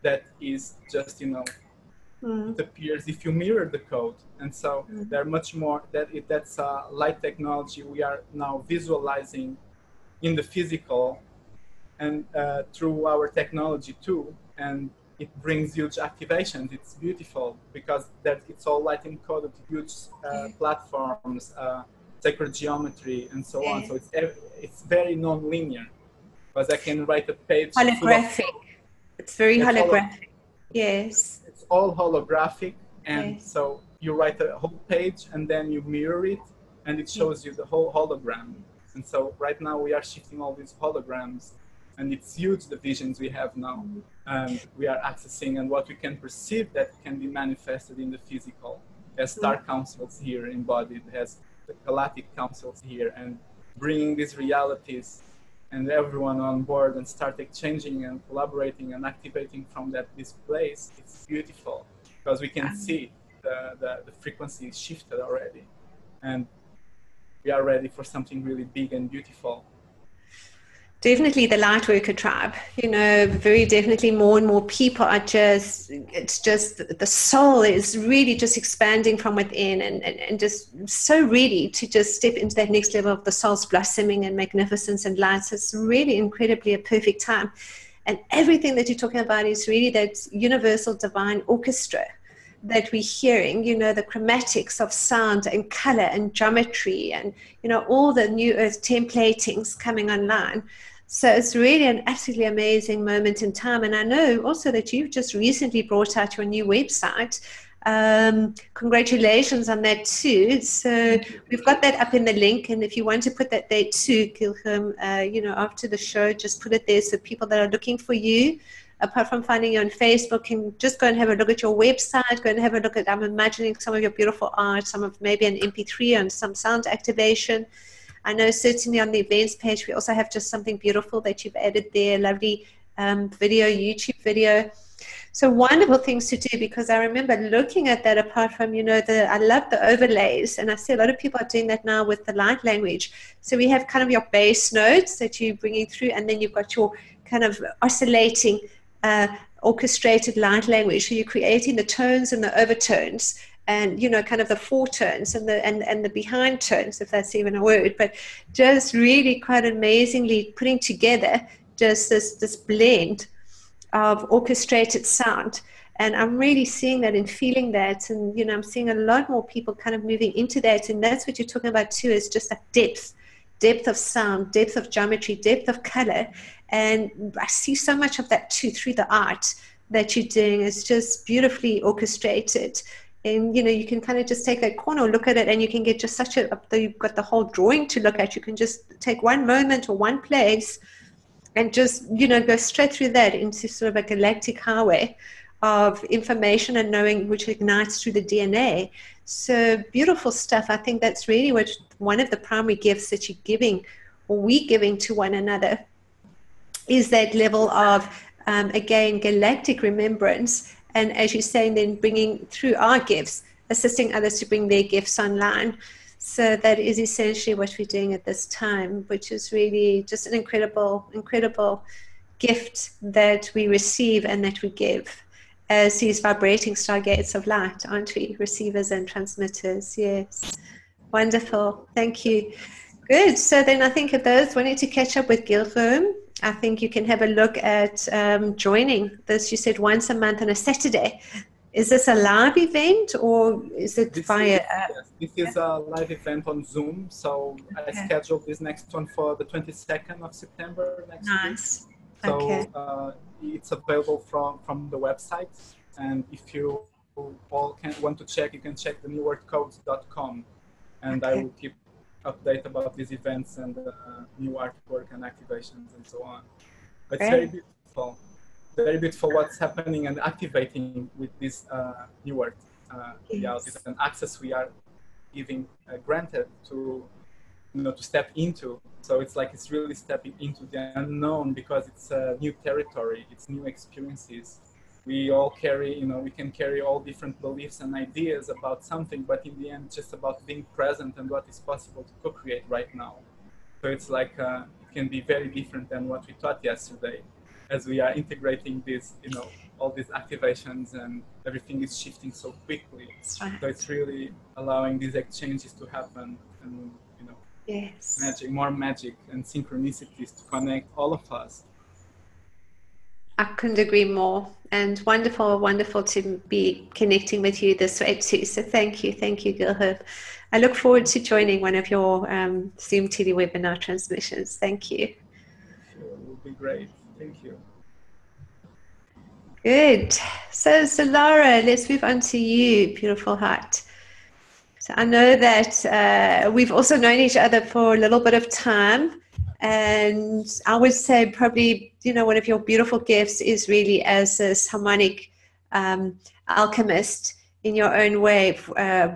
that is just, it appears if you mirror the code. And so they're much more, that's light technology we are now visualizing in the physical and through our technology too. And it brings huge activations. It's beautiful because it's all light encoded, huge platforms, sacred geometry, and so on. So it's very non-linear, because I can write a page. Holographic. It's very holographic. Yes. It's all holographic, and so you write a whole page and then you mirror it, and it shows you the whole hologram. And so right now we are shifting all these holograms, and it's huge, the visions we have now, and we are accessing, and what we can perceive that can be manifested in the physical, as star councils here embodied, as the galactic councils here, and bringing these realities and everyone on board and start exchanging and collaborating and activating from this place. It's beautiful because we can see the frequency is shifted already, and we are ready for something really big and beautiful. Definitely the light worker tribe, very definitely more and more people are it's just the soul is really just expanding from within and just so ready to just step into that next level of the soul's blossoming and magnificence and light. So it's really incredibly a perfect time. And everything that you're talking about is really that universal divine orchestra that we're hearing, the chromatics of sound and color and geometry and, all the new earth templatings coming online. So it's really an absolutely amazing moment in time. And I know also that you've just recently brought out your new website. Congratulations on that too. So we've got that up in the link. And if you want to put that there too, Guilherme, after the show, just put it there so people that are looking for you, apart from finding you on Facebook, can just go and have a look at your website, go and have a look at, I'm imagining some of your beautiful art, some of maybe an MP3 and some sound activation. I know certainly on the events page, we also have just something beautiful that you've added there, lovely video, YouTube video. So wonderful things to do, because I remember looking at that apart from, I love the overlays, and I see a lot of people are doing that now with the light language. So we have kind of your bass notes that you're bringing through, and then you've got your kind of oscillating, orchestrated light language. So you're creating the tones and the overtones, and kind of the foretones and the behind tones, if that's even a word, but just really quite amazingly putting together just this blend of orchestrated sound. And I'm really seeing that and feeling that, and I'm seeing a lot more people kind of moving into that, and that's what you're talking about too, is just that depth of sound, depth of geometry, depth of color. And I see so much of that too through the art that you're doing. It's just beautifully orchestrated. And, you can kind of just take that corner, look at it, and you can get just you've got the whole drawing to look at. You can just take one moment or one place and just, go straight through that into sort of a galactic highway of information and knowing, which ignites through the DNA. So beautiful stuff. I think that's really one of the primary gifts that you're giving, or we're giving to one another, is that level of, again, galactic remembrance. And as you're saying, then bringing through our gifts, assisting others to bring their gifts online. So that is essentially what we're doing at this time, which is really just an incredible, incredible gift that we receive and that we give as these vibrating stargates of light, aren't we? Receivers and transmitters. Yes. Wonderful. Thank you. Good. So then I think of those wanting to catch up with Guilherme, I think you can have a look at joining this. You said once a month on a Saturday. Is this a live event or is it via? This is a live event on Zoom. So I scheduled this next one for the 22nd of September next week. So it's available from the website. And if you all want to check, you can check the NewEarthCosmicConversationSep14. And I will keep update about these events and new artwork and activations and so on. But it's very beautiful. Very beautiful what's happening and activating with this new earth realities and access we are giving granted to, to step into. So it's like it's really stepping into the unknown because it's a new territory, it's new experiences. We all carry, we can carry all different beliefs and ideas about something, but in the end, it's just about being present and what is possible to co-create right now. So it's like it can be very different than what we thought yesterday. As we are integrating this, all these activations and everything is shifting so quickly. So it's really allowing these exchanges to happen and, more magic and synchronicities to connect all of us. I couldn't agree more. And wonderful, wonderful to be connecting with you this way too. So thank you, Guilherme. I look forward to joining one of your Zoom telewebinar transmissions. Thank you. Sure, it will be great. Thank you. Good. So Solara, let's move on to you, beautiful heart. So I know that we've also known each other for a little bit of time. And I would say probably, one of your beautiful gifts is really as this harmonic alchemist in your own way,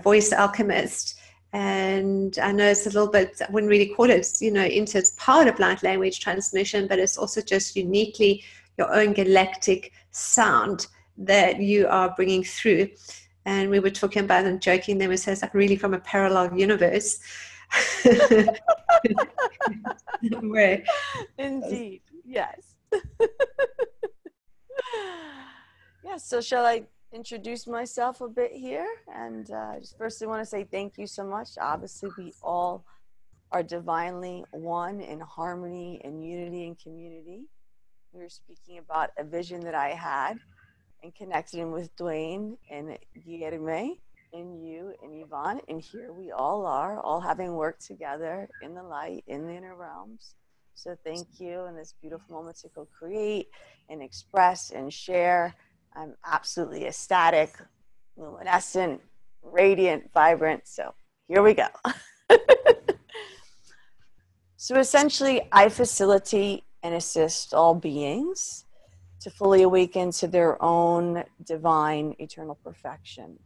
voice alchemist. And I know it's a little bit, I wouldn't really call it, into it's part of light language transmission, but it's also just uniquely your own galactic sound that you are bringing through. And we were talking about and joking, there was like really from a parallel universe. Indeed, yes. Yeah, so shall I introduce myself a bit here? And just firstly want to say thank you so much. Obviously, we all are divinely one in harmony and unity and community. We were speaking about a vision that I had and connecting with Dwayne and Guilherme and you and Yvonne, and here we all are, all having worked together in the light, in the inner realms. So thank you, and this beautiful moment to co-create and express and share. I'm absolutely ecstatic, luminescent, radiant, vibrant. So here we go. So essentially, I facilitate and assist all beings to fully awaken to their own divine eternal perfection,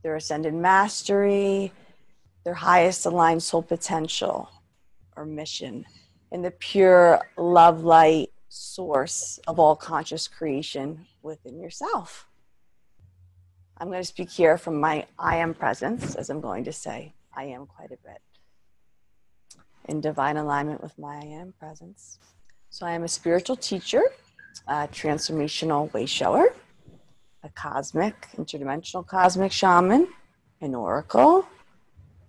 their ascended mastery, their highest aligned soul potential or mission, and the pure love light source of all conscious creation within yourself. I'm going to speak here from my I am presence, as I'm going to say I am quite a bit, in divine alignment with my I am presence. So I am a spiritual teacher, a transformational way shower, a cosmic, interdimensional cosmic shaman, an oracle,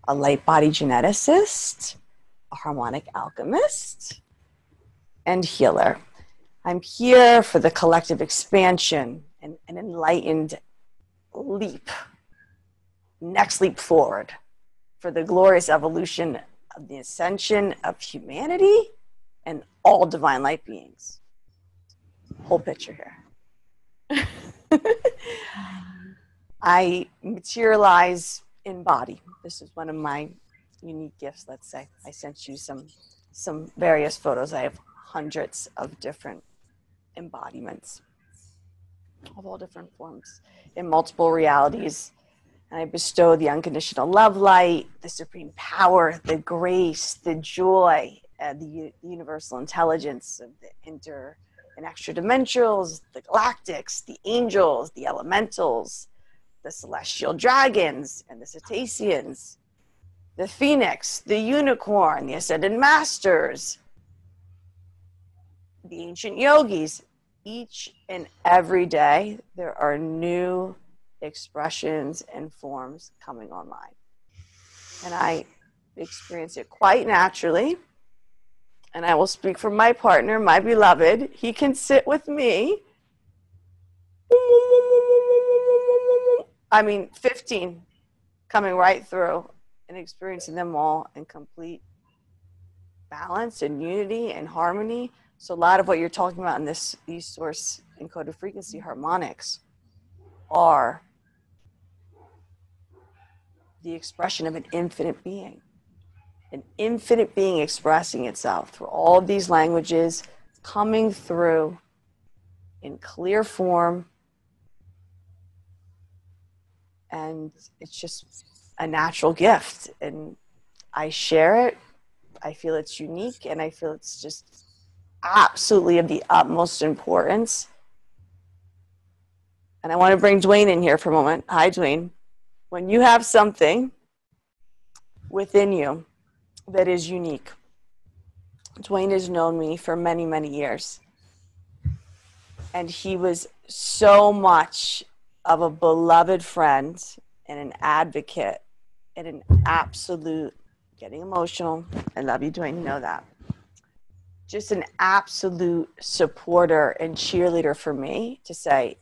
a light body geneticist, a harmonic alchemist, and healer. I'm here for the collective expansion and an enlightened leap, next leap forward for the glorious evolution of the ascension of humanity and all divine light beings. Whole picture here. I materialize in body. This is one of my unique gifts, let's say. I sent you some various photos. I have hundreds of different embodiments of all different forms in multiple realities. And I bestow the unconditional love light, the supreme power, the grace, the joy, the universal intelligence of the inter and extra dimensionals, the galactics, the angels, the elementals, the celestial dragons, and the cetaceans, the phoenix, the unicorn, the ascended masters, the ancient yogis. Each and every day, there are new expressions and forms coming online. And I experience it quite naturally. And I will speak for my partner, my beloved. He can sit with me. 15 coming right through and experiencing them all in complete balance and unity and harmony. So a lot of what you're talking about in these source encoded frequency harmonics are the expression of an infinite being expressing itself through all of these languages, coming through in clear form. And it's just a natural gift. And I share it. I feel it's unique, and I feel it's just absolutely of the utmost importance. And I want to bring Dwayne in here for a moment. Hi, Dwayne. When you have something within you that is unique, Dwayne has known me for many, many years. And he was so much of a beloved friend and an advocate and an absolute, getting emotional, I love you, Dwayne, you know that. Just an absolute supporter and cheerleader for me to say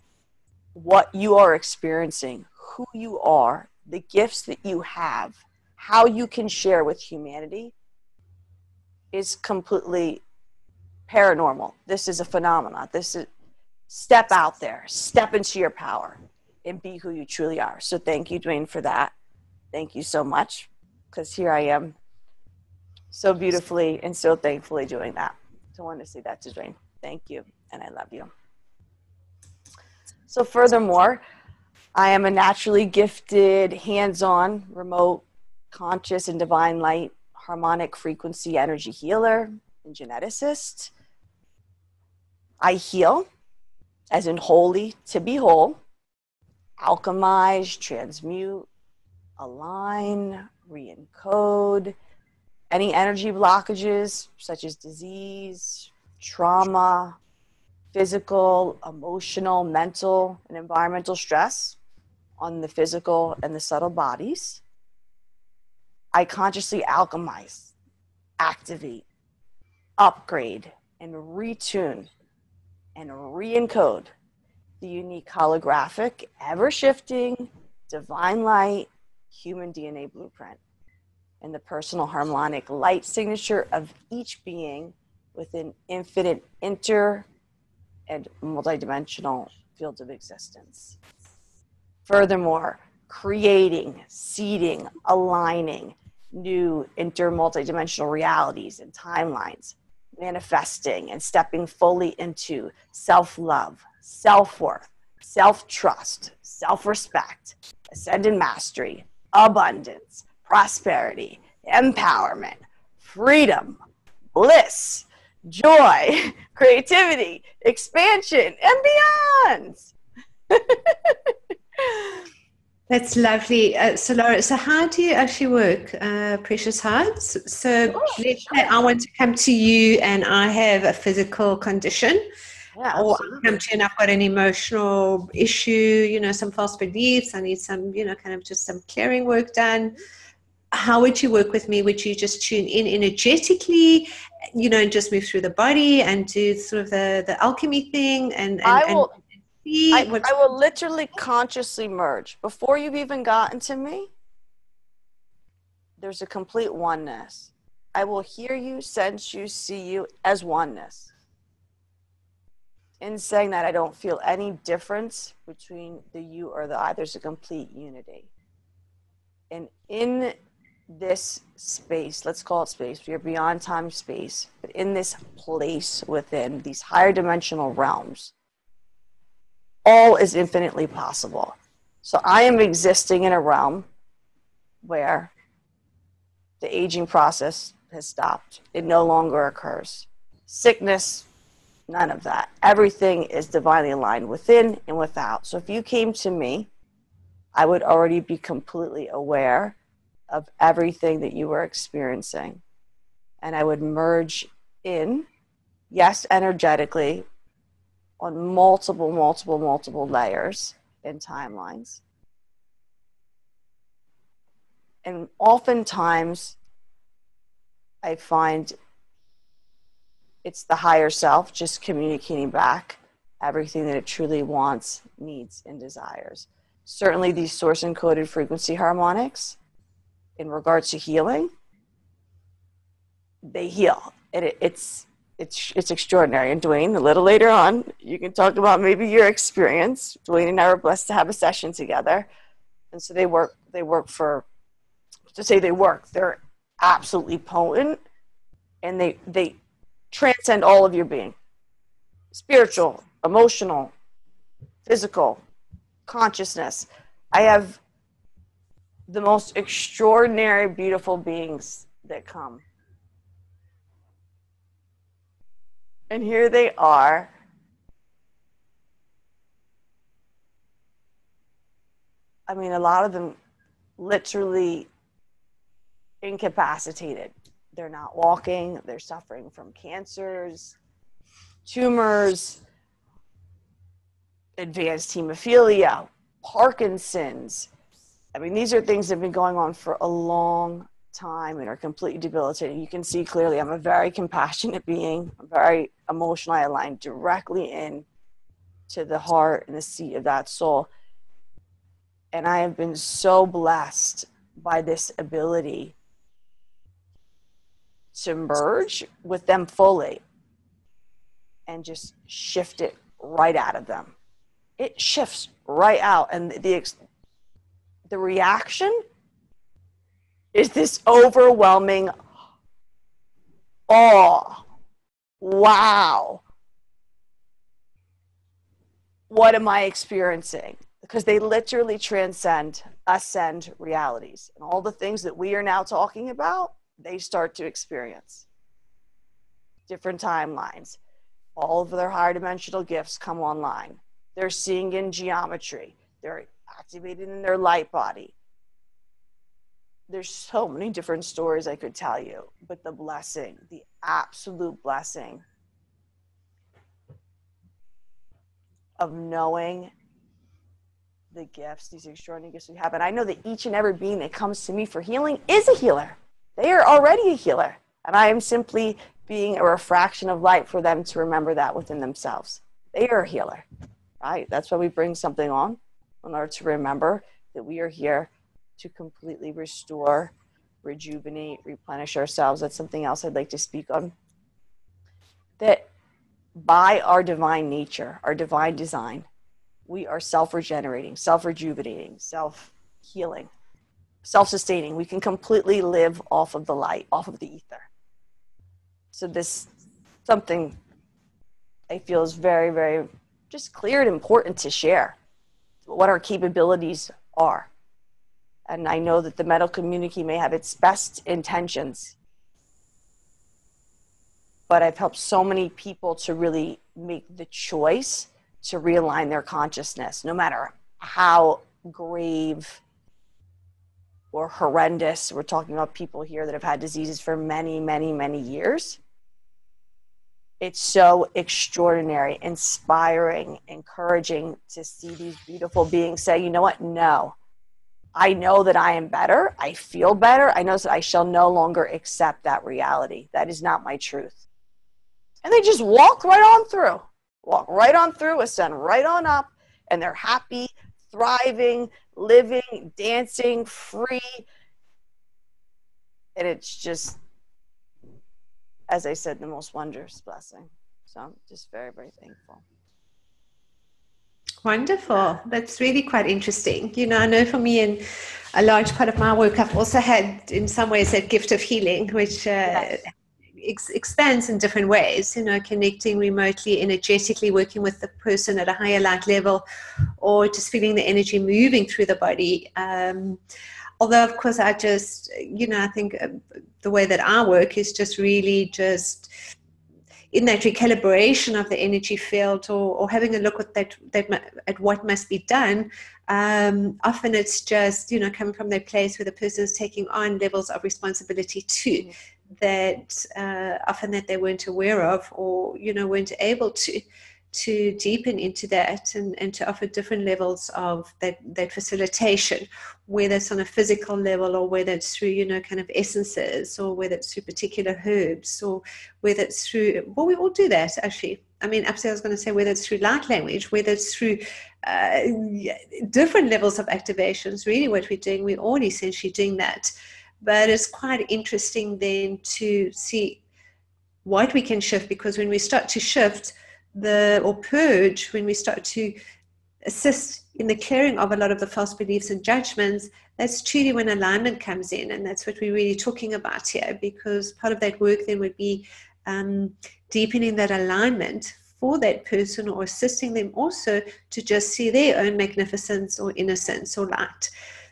what you are experiencing, who you are, the gifts that you have, how you can share with humanity is completely paranormal. This is a phenomenon. This is, step out there, step into your power and be who you truly are. So thank you, Dwayne, for that. Thank you so much, because here I am so beautifully and so thankfully doing that. So I want to say that to Dwayne. Thank you, and I love you. So furthermore, I am a naturally gifted, hands-on, remote, conscious, and divine light harmonic frequency energy healer and geneticist. I heal, as in holy, to be whole, alchemize, transmute, align, re-encode any energy blockages such as disease, trauma, physical, emotional, mental, and environmental stress on the physical and the subtle bodies. I consciously alchemize, activate, upgrade, and retune and re-encode the unique holographic, ever-shifting, divine light, human DNA blueprint, and the personal harmonic light signature of each being within infinite inter and multidimensional fields of existence. Furthermore, creating, seeding, aligning new inter-multidimensional realities and timelines, manifesting and stepping fully into self-love, self-worth, self-trust, self-respect, ascended mastery, abundance, prosperity, empowerment, freedom, bliss, joy, creativity, expansion, and beyond. That's lovely. Solara, so how do you actually work, Precious Hearts? So let's say I want to come to you and I have a physical condition, or I come to you and I've got an emotional issue, some false beliefs, I need some, kind of just some clearing work done. How would you work with me? Would you just tune in energetically, and just move through the body and do sort of the alchemy thing? I will literally consciously merge. Before you've even gotten to me, there's a complete oneness. I will hear you, sense you, see you as oneness. In saying that, I don't feel any difference between the you or the I. There's a complete unity. And in this space, let's call it space, we are beyond time, space, but in this place within these higher dimensional realms, all is infinitely possible. So I am existing in a realm where the aging process has stopped. It no longer occurs. Sickness, none of that. Everything is divinely aligned within and without. So if you came to me, I would already be completely aware of everything that you were experiencing. And I would merge in, yes, energetically, on multiple layers and timelines. And oftentimes, I find it's the higher self just communicating back everything that it truly wants, needs, and desires. Certainly these source encoded frequency harmonics, in regards to healing, they heal. And it's extraordinary. And Dwayne, a little later on, you can talk about maybe your experience. Dwayne and I were blessed to have a session together. And so they work for, to say they work, they're absolutely potent, and they transcend all of your being. Spiritual, emotional, physical, consciousness. I have the most extraordinary, beautiful beings that come. And here they are. I mean, a lot of them literally incapacitated. They're not walking. They're suffering from cancers, tumors, advanced hemophilia, Parkinson's. I mean, these are things that have been going on for a long time and are completely debilitating. You can see clearly I'm a very compassionate being. I'm very emotionally aligned directly in to the heart and the seat of that soul. And I have been so blessed by this ability to merge with them fully and just shift it right out of them. It shifts right out. And the reaction is this overwhelming awe. Wow. What am I experiencing? Because they literally transcend, ascend realities. And all the things that we are now talking about, they start to experience. Different timelines. All of their higher dimensional gifts come online. They're seeing in geometry. They're activated in their light body. There's so many different stories I could tell you, but the blessing, the absolute blessing of knowing the gifts, these extraordinary gifts we have. And I know that each and every being that comes to me for healing is a healer. They are already a healer. And I am simply being a refraction of light for them to remember that within themselves. They are a healer, right? That's why we bring something on in order to remember that we are here to completely restore, rejuvenate, replenish ourselves. That's something else I'd like to speak on. That by our divine nature, our divine design, we are self-regenerating, self-rejuvenating, self-healing, self-sustaining. We can completely live off of the light, off of the ether. So this something I feel is very, very just clear and important to share what our capabilities are. And I know that the medical community may have its best intentions, but I've helped so many people to really make the choice to realign their consciousness, no matter how grave or horrendous. We're talking about people here that have had diseases for many, many, many years. It's so extraordinary, inspiring, encouraging to see these beautiful beings say, you know what? No, I know that I am better. I feel better. I know that I shall no longer accept that reality. That is not my truth. And they just walk right on through, ascend right on up, and they're happy, thriving, living, dancing, free. And it's just, as I said, the most wondrous blessing. So I'm just very, very thankful. Wonderful. That's really quite interesting. You know, I know for me, in a large part of my work, I've also had, in some ways, that gift of healing, which expands in different ways, you know, connecting remotely, energetically, working with the person at a higher light level, or just feeling the energy moving through the body. Although, of course, I just, you know, I think the way that I work is just really just, in that recalibration of the energy field, or having a look at at what must be done, often it's just, you know, coming from that place where the person is taking on levels of responsibility too, that often that they weren't aware of, or, you know, weren't able to deepen into that, and to offer different levels of that facilitation, whether it's on a physical level, or whether it's through, you know, kind of essences, or whether it's through particular herbs, or whether it's through, well, we all do that actually. I mean, upstairs I was going to say whether it's through light language, whether it's through different levels of activations. Really what we're doing, we're all essentially doing that. But it's quite interesting then to see what we can shift, because when we start to shift or purge, when we start to assist in the clearing of a lot of the false beliefs and judgments, that's truly when alignment comes in. And that's what we're really talking about here, because part of that work then would be deepening that alignment for that person, or assisting them also to just see their own magnificence or innocence or light.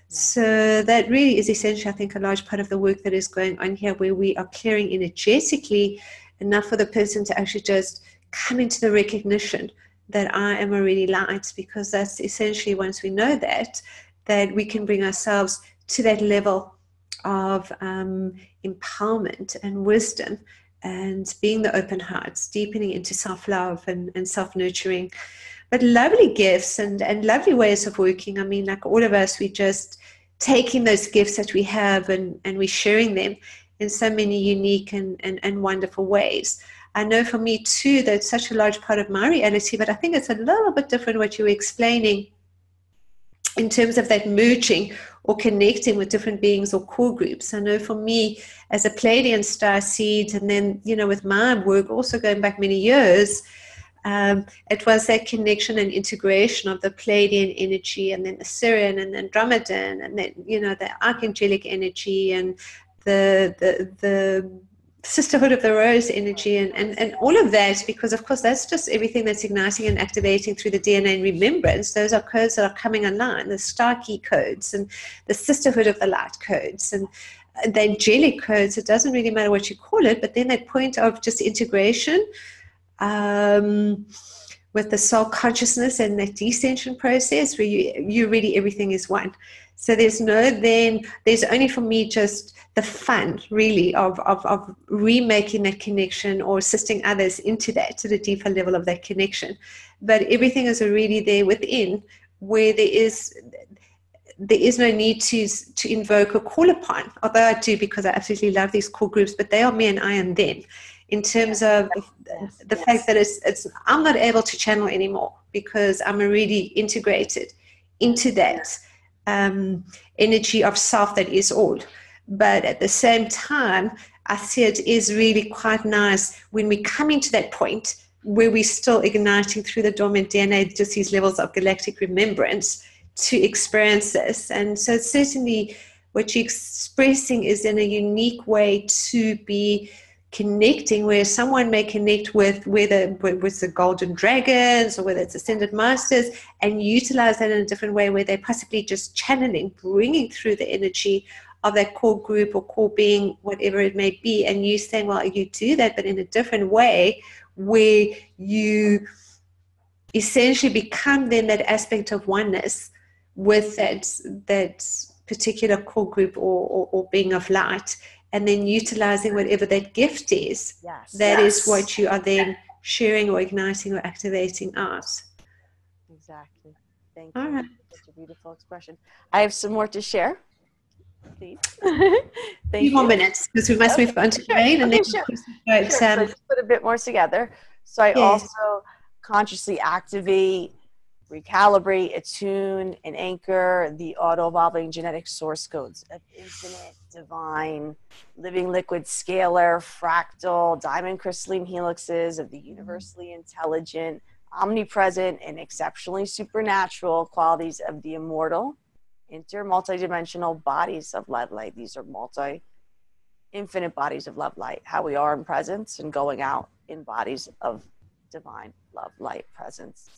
So that really is essentially, I think, a large part of the work that is going on here, where we are clearing energetically enough for the person to actually just come into the recognition that I am already light, because that's essentially, once we know that we can bring ourselves to that level of empowerment and wisdom, and being the open hearts, deepening into self-love and self-nurturing. But lovely gifts and lovely ways of working. I mean, like all of us, we just taking those gifts that we have and we're sharing them in so many unique and wonderful ways. I know for me too, that's such a large part of my reality, but I think it's a little bit different what you were explaining in terms of that merging or connecting with different beings or core groups. I know for me as a Pleiadian starseed, and then, you know, with my work also going back many years, it was that connection and integration of the Pleiadian energy, and then the Sirian and then Andromedan, and then, you know, the archangelic energy, and the sisterhood of the rose energy, and all of that, because of course that's just everything that's igniting and activating through the DNA and remembrance. Those are codes that are coming online, the star key codes and the sisterhood of the light codes and the angelic codes. It doesn't really matter what you call it, but then that point of just integration with the soul consciousness and that descension process, where you really, everything is one. So there's only for me just the fun really of remaking that connection, or assisting others into that, to the deeper level of that connection. But everything is already there within, where there is no need to invoke or call upon, although I do, because I absolutely love these core groups, but they are me and I am them, in terms of the fact that it's I'm not able to channel anymore, because I'm already integrated into that energy of self that is all. But at the same time, I see it is really quite nice when we come into that point where we're still igniting through the dormant DNA, just these levels of galactic remembrance, to experience this. And so certainly what you're expressing is in a unique way to be connecting, where someone may connect with the golden dragons, or whether it's ascended masters, and utilize that in a different way, where they're possibly just channeling, bringing through the energy of that core group or core being, whatever it may be. And you saying, well, you do that, but in a different way, where you essentially become then that aspect of oneness with that particular core group or being of light, and then utilizing whatever that gift is. That is what you are then sharing or igniting or activating out. Exactly. Thank you. Right. Such a beautiful expression. I have some more to share. Please. Thank you. 2 more minutes, because we must move on to Dwayne, and then So just put a bit more together. So I also consciously activate, recalibrate, attune, and anchor the auto-evolving genetic source codes of infinite, divine, living liquid scalar, fractal, diamond crystalline helixes of the universally intelligent, omnipresent, and exceptionally supernatural qualities of the immortal, multidimensional bodies of love light. These are infinite bodies of love light, how we are in presence and going out in bodies of divine love light presence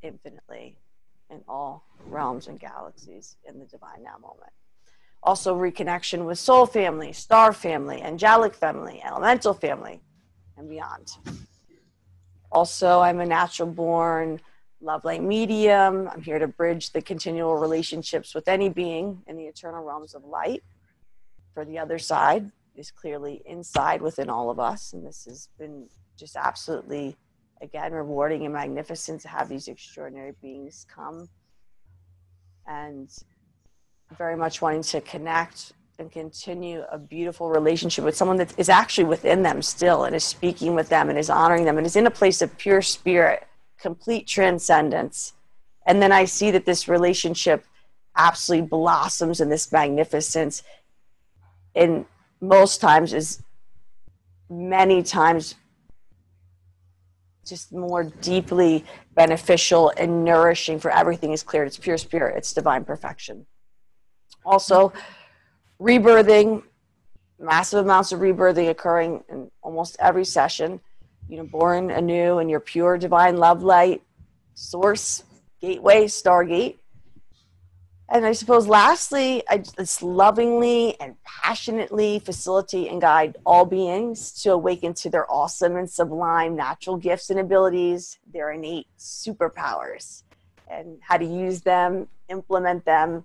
infinitely in all realms and galaxies in the divine now moment. Also reconnection with soul family, star family, angelic family, elemental family, and beyond. Also, I'm a natural born love light medium. I'm here to bridge the continual relationships with any being in the eternal realms of light. For the other side is clearly inside within all of us. And this has been just absolutely, again, rewarding and magnificent to have these extraordinary beings come. And very much wanting to connect and continue a beautiful relationship with someone that is actually within them still and is speaking with them and is honoring them and is in a place of pure spirit, complete transcendence. And then I see that this relationship absolutely blossoms in this magnificence, and most times is many times just more deeply beneficial and nourishing, for everything is clear. It's pure spirit. It's divine perfection. Also, rebirthing, massive amounts of rebirthing occurring in almost every session. You know, born anew in your pure divine love light, source, gateway, stargate. And I suppose lastly, I just lovingly and passionately facilitate and guide all beings to awaken to their awesome and sublime natural gifts and abilities, their innate superpowers, and how to use them, implement them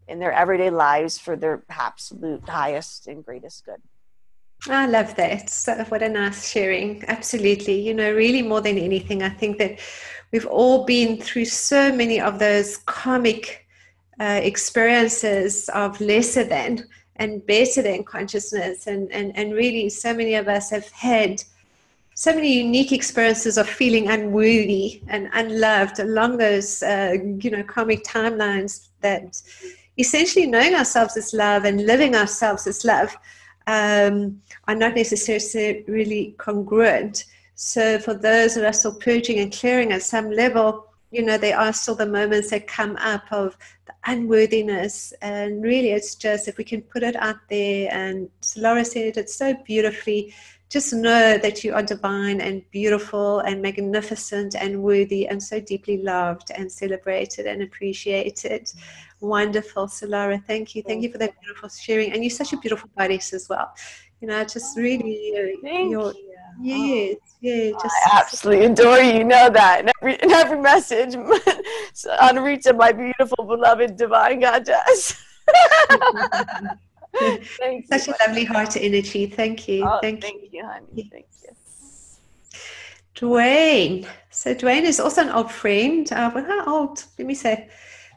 in their everyday lives for their absolute highest and greatest good. I love that. So what a nice sharing. Absolutely. You know, really more than anything, I think that we've all been through so many of those karmic experiences of lesser than and better than consciousness. And really so many of us have had so many unique experiences of feeling unworthy and unloved along those, karmic timelines, that essentially knowing ourselves as love and living ourselves as love are not necessarily really congruent. So for those that are still purging and clearing at some level, you know, there are still the moments that come up of the unworthiness. And really it's just, if we can put it out there, and Solara said it so beautifully, just know that you are divine and beautiful and magnificent and worthy and so deeply loved and celebrated and appreciated. Wonderful, Solara. Thank you. Thank you for that beautiful sharing. And you're such a beautiful goddess as well. You know, just really, yes. Just I absolutely adore you. You know that in every message. So, Anrita, my beautiful, beloved, divine goddess. Thank Such a lovely heart energy. Thank you. Thank you, honey. Thank you. Dwayne. So Dwayne is also an old friend. How old? Let me say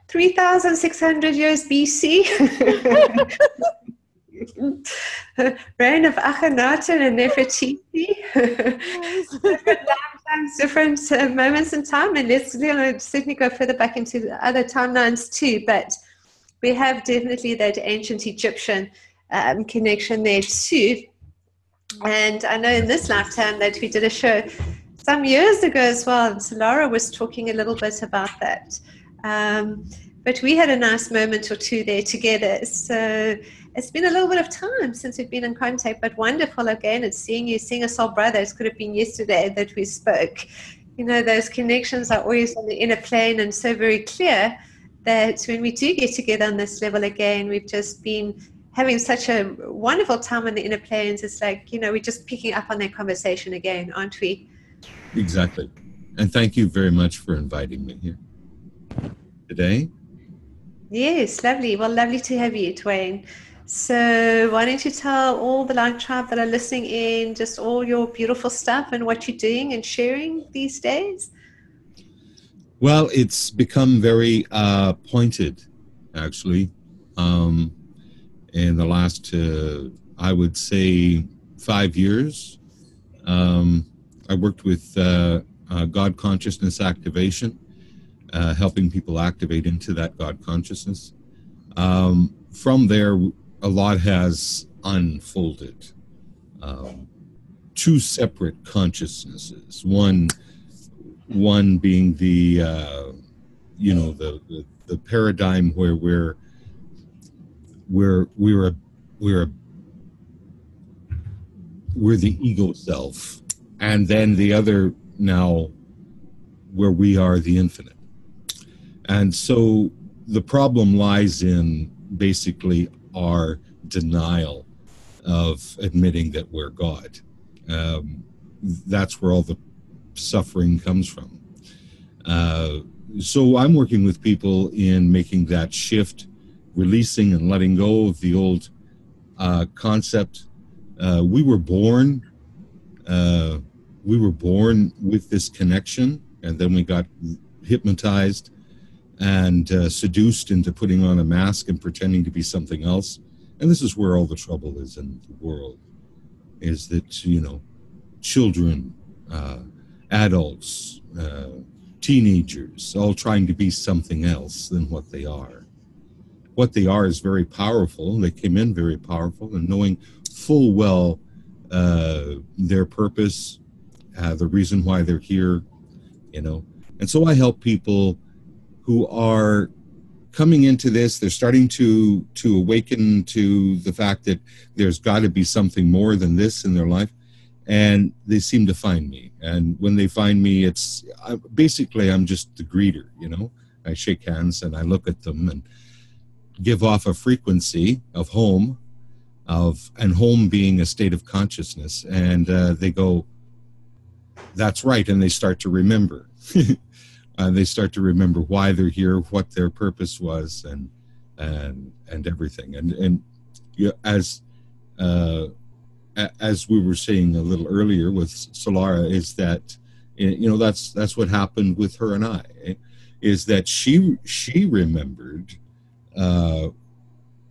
3,600 years BC. Reign of Akhenaten and Nefertiti. different moments in time, and let's certainly go further back into the other timelines too. But we have definitely that ancient Egyptian connection there too. And I know in this lifetime that we did a show some years ago as well, and Solara was talking a little bit about that. But we had a nice moment or two there together. So it's been a little bit of time since we've been in contact, but wonderful again. It's seeing you, seeing a soul brother. It could have been yesterday that we spoke. You know, those connections are always on the inner plane and so very clear that when we do get together on this level again, we've just been having such a wonderful time on the inner planes. It's like, you know, we're just picking up on that conversation again, aren't we? Exactly. And thank you very much for inviting me here today. Yes, lovely. Well, lovely to have you, Dwayne. So why don't you tell all the Light Tribe that are listening in just all your beautiful stuff and what you're doing and sharing these days? Well, it's become very pointed, actually. In the last, I would say, 5 years, I worked with God consciousness activation, helping people activate into that God consciousness. From there, a lot has unfolded. Two separate consciousnesses. One being the the paradigm where we're the ego self, and then the other now where we are the infinite. And so the problem lies in basically our denial of admitting that we're God. That's where all the suffering comes from. So I'm working with people in making that shift, releasing and letting go of the old concept. We were born with this connection, and then we got hypnotized and seduced into putting on a mask and pretending to be something else. And this is where all the trouble is in the world, is that, you know, children, adults, teenagers, all trying to be something else than what they are. What they are is very powerful. They came in very powerful, and knowing full well their purpose, the reason why they're here, you know. And so I help people who are coming into this. They're starting to awaken to the fact that there's got to be something more than this in their life, and they seem to find me. And when they find me, it's basically I'm just the greeter, you know. I shake hands and I look at them and give off a frequency of home, and home being a state of consciousness, and they go, that's right, and they start to remember. They start to remember why they're here, what their purpose was, and everything. And you know, as we were saying a little earlier with Solara, is that, you know, that's what happened with her and I, is that she remembered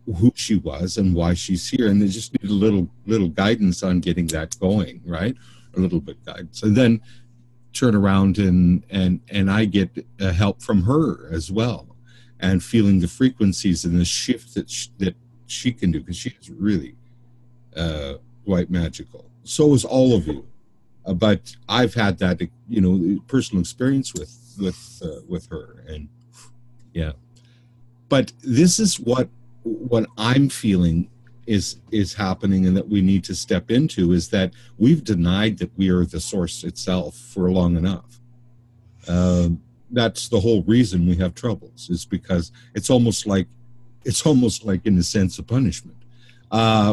who she was and why she's here, and they just need a little guidance on getting that going, right? A little bit guidance, and then turn around and I get help from her as well, and feeling the frequencies and the shift that she can do, because she is really quite magical. So is all of you, but I've had that, you know, personal experience with her, and yeah. But this is what I'm feeling is happening, and that we need to step into, is that we've denied that we are the source itself for long enough. That's the whole reason we have troubles, is because it's almost like in a sense a punishment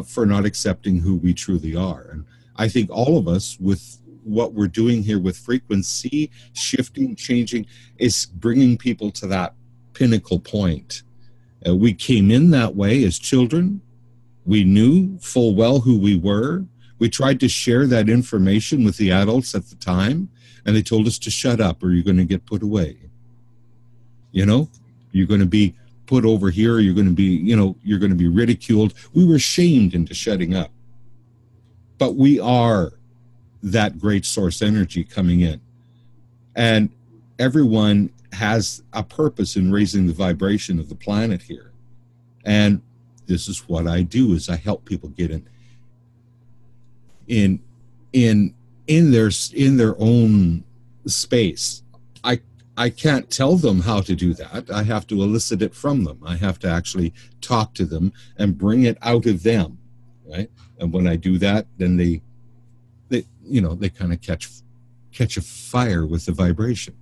for not accepting who we truly are. And I think all of us, with what we're doing here with frequency shifting, changing, is bringing people to that pinnacle point. We came in that way as children. We knew full well who we were. We tried to share that information with the adults at the time, and they told us to shut up or you're going to get put away. You know, you're going to be put over here, you're going to be, you know, you're going to be ridiculed. We were shamed into shutting up. But we are that great source energy coming in. And everyone has a purpose in raising the vibration of the planet here. And this is what I do, is I help people get in their own space. I can't tell them how to do that. I have to elicit it from them. I have to actually talk to them and bring it out of them, right? And when I do that, then they you know, they kind of catch a fire with the vibration,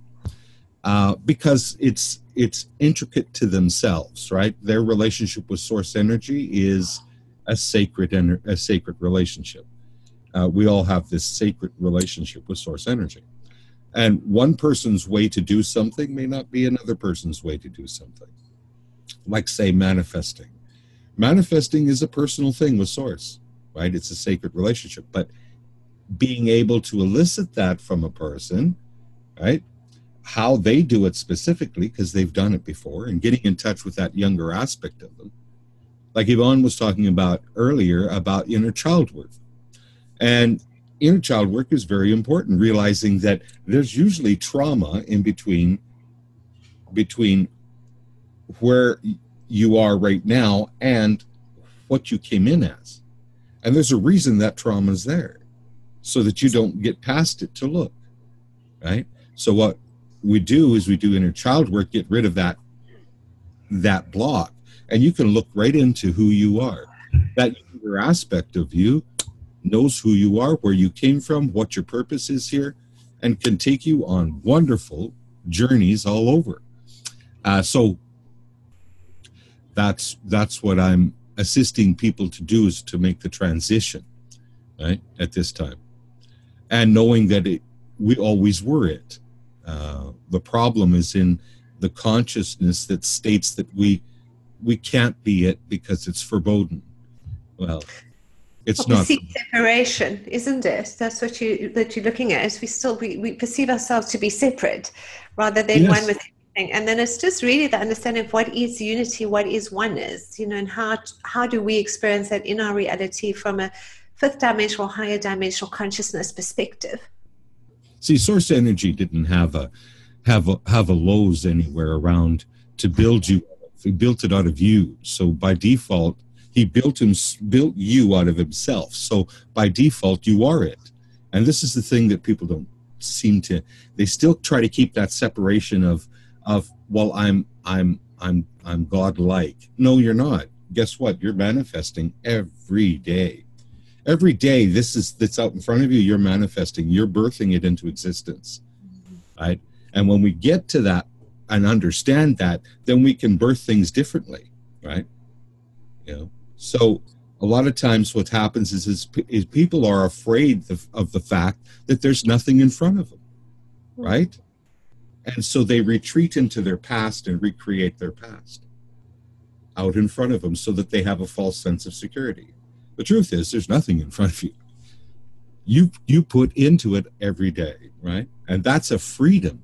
because it's intricate to themselves, right? Their relationship with source energy is a sacred relationship. We all have this sacred relationship with source energy. And one person's way to do something may not be another person's way to do something. Like, say, manifesting. Manifesting is a personal thing with source, right? It's a sacred relationship. But being able to elicit that from a person, right? How they do it specifically, because they've done it before, and getting in touch with that younger aspect of them. Like Yvonne was talking about earlier about inner child work. And inner child work is very important, realizing that there's usually trauma in between where you are right now and what you came in as. And there's a reason that trauma is there, so that you don't get past it to look, right? So what we do is we do inner child work, get rid of that block, and you can look right into who you are. That younger aspect of you knows who you are, where you came from, what your purpose is here, and can take you on wonderful journeys all over. So that's what I'm assisting people to do, is to make the transition, right, at this time. And knowing that we always were it. The problem is in the consciousness that states that we can't be it because it's foreboding. Well, it's we not. see separation, isn't it? That's what you're looking at. Is we perceive ourselves to be separate rather than Yes. one with everything. And then it's just really the understanding of what is unity, what is oneness, and how do we experience that in our reality from a fifth dimensional, higher dimensional consciousness perspective. See, source energy didn't have a Lowe's anywhere around to build you. He built it out of you. So by default, he built you out of himself. So by default, you are it. And this is the thing that people don't seem to. They still try to keep that separation of well, I'm godlike. No, you're not. Guess what? You're manifesting every day. Every day, that's out in front of you. You're manifesting. You're birthing it into existence, right? And when we get to that and understand that, then we can birth things differently, right? So a lot of times what happens is people are afraid of the fact that there's nothing in front of them, right? And so they retreat into their past and recreate their past out in front of them so that they have a false sense of security. The truth is there's nothing in front of you. You put into it every day, right? And that's a freedom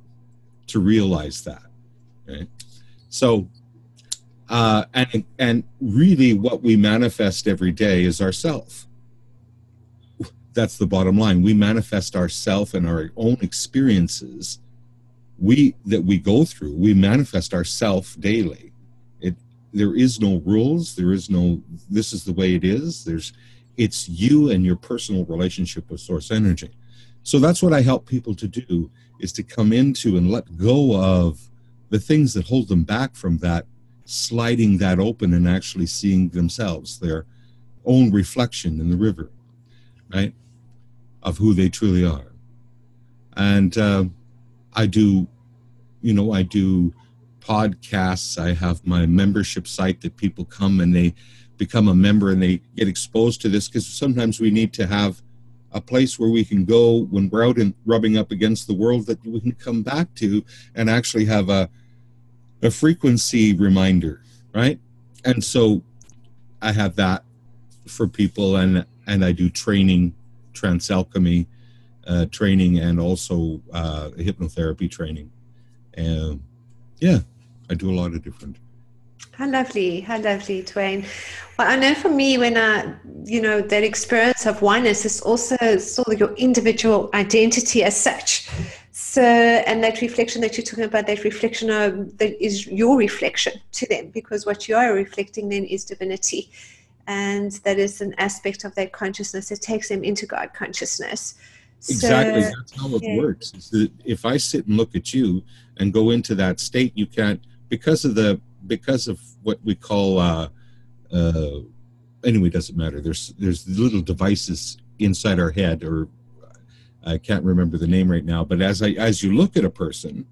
to realize that, right? So, and really what we manifest every day is ourself. That's the bottom line. We manifest ourself and our own experiences that we go through. We manifest ourself daily. There is no rules. There is no, this is the way it is. It's you and your personal relationship with source energy. So that's what I help people to do, is to come into and let go of the things that hold them back from that, sliding that open and actually seeing themselves, their own reflection in the river, right, of who they truly are. And I do podcasts. I have my membership site that people come and they become a member and they get exposed to this, because sometimes we need to have a place where we can go when we're out and rubbing up against the world that we can come back to and actually have a frequency reminder, right? And so I have that for people, and I do training, trance alchemy training, and also hypnotherapy training. And yeah, I do a lot of different. How lovely, Dwayne. Well, I know for me, when that experience of oneness is also sort of your individual identity as such. So, and that reflection that you're talking about, that reflection that is your reflection to them, because what you are reflecting then is divinity. And that is an aspect of that consciousness that takes them into God consciousness. Exactly, that's how it works. Is that if I sit and look at you and go into that state, you can't, because of what we call anyway, it doesn't matter. There's little devices inside our head, or I can't remember the name right now, but as you look at a person,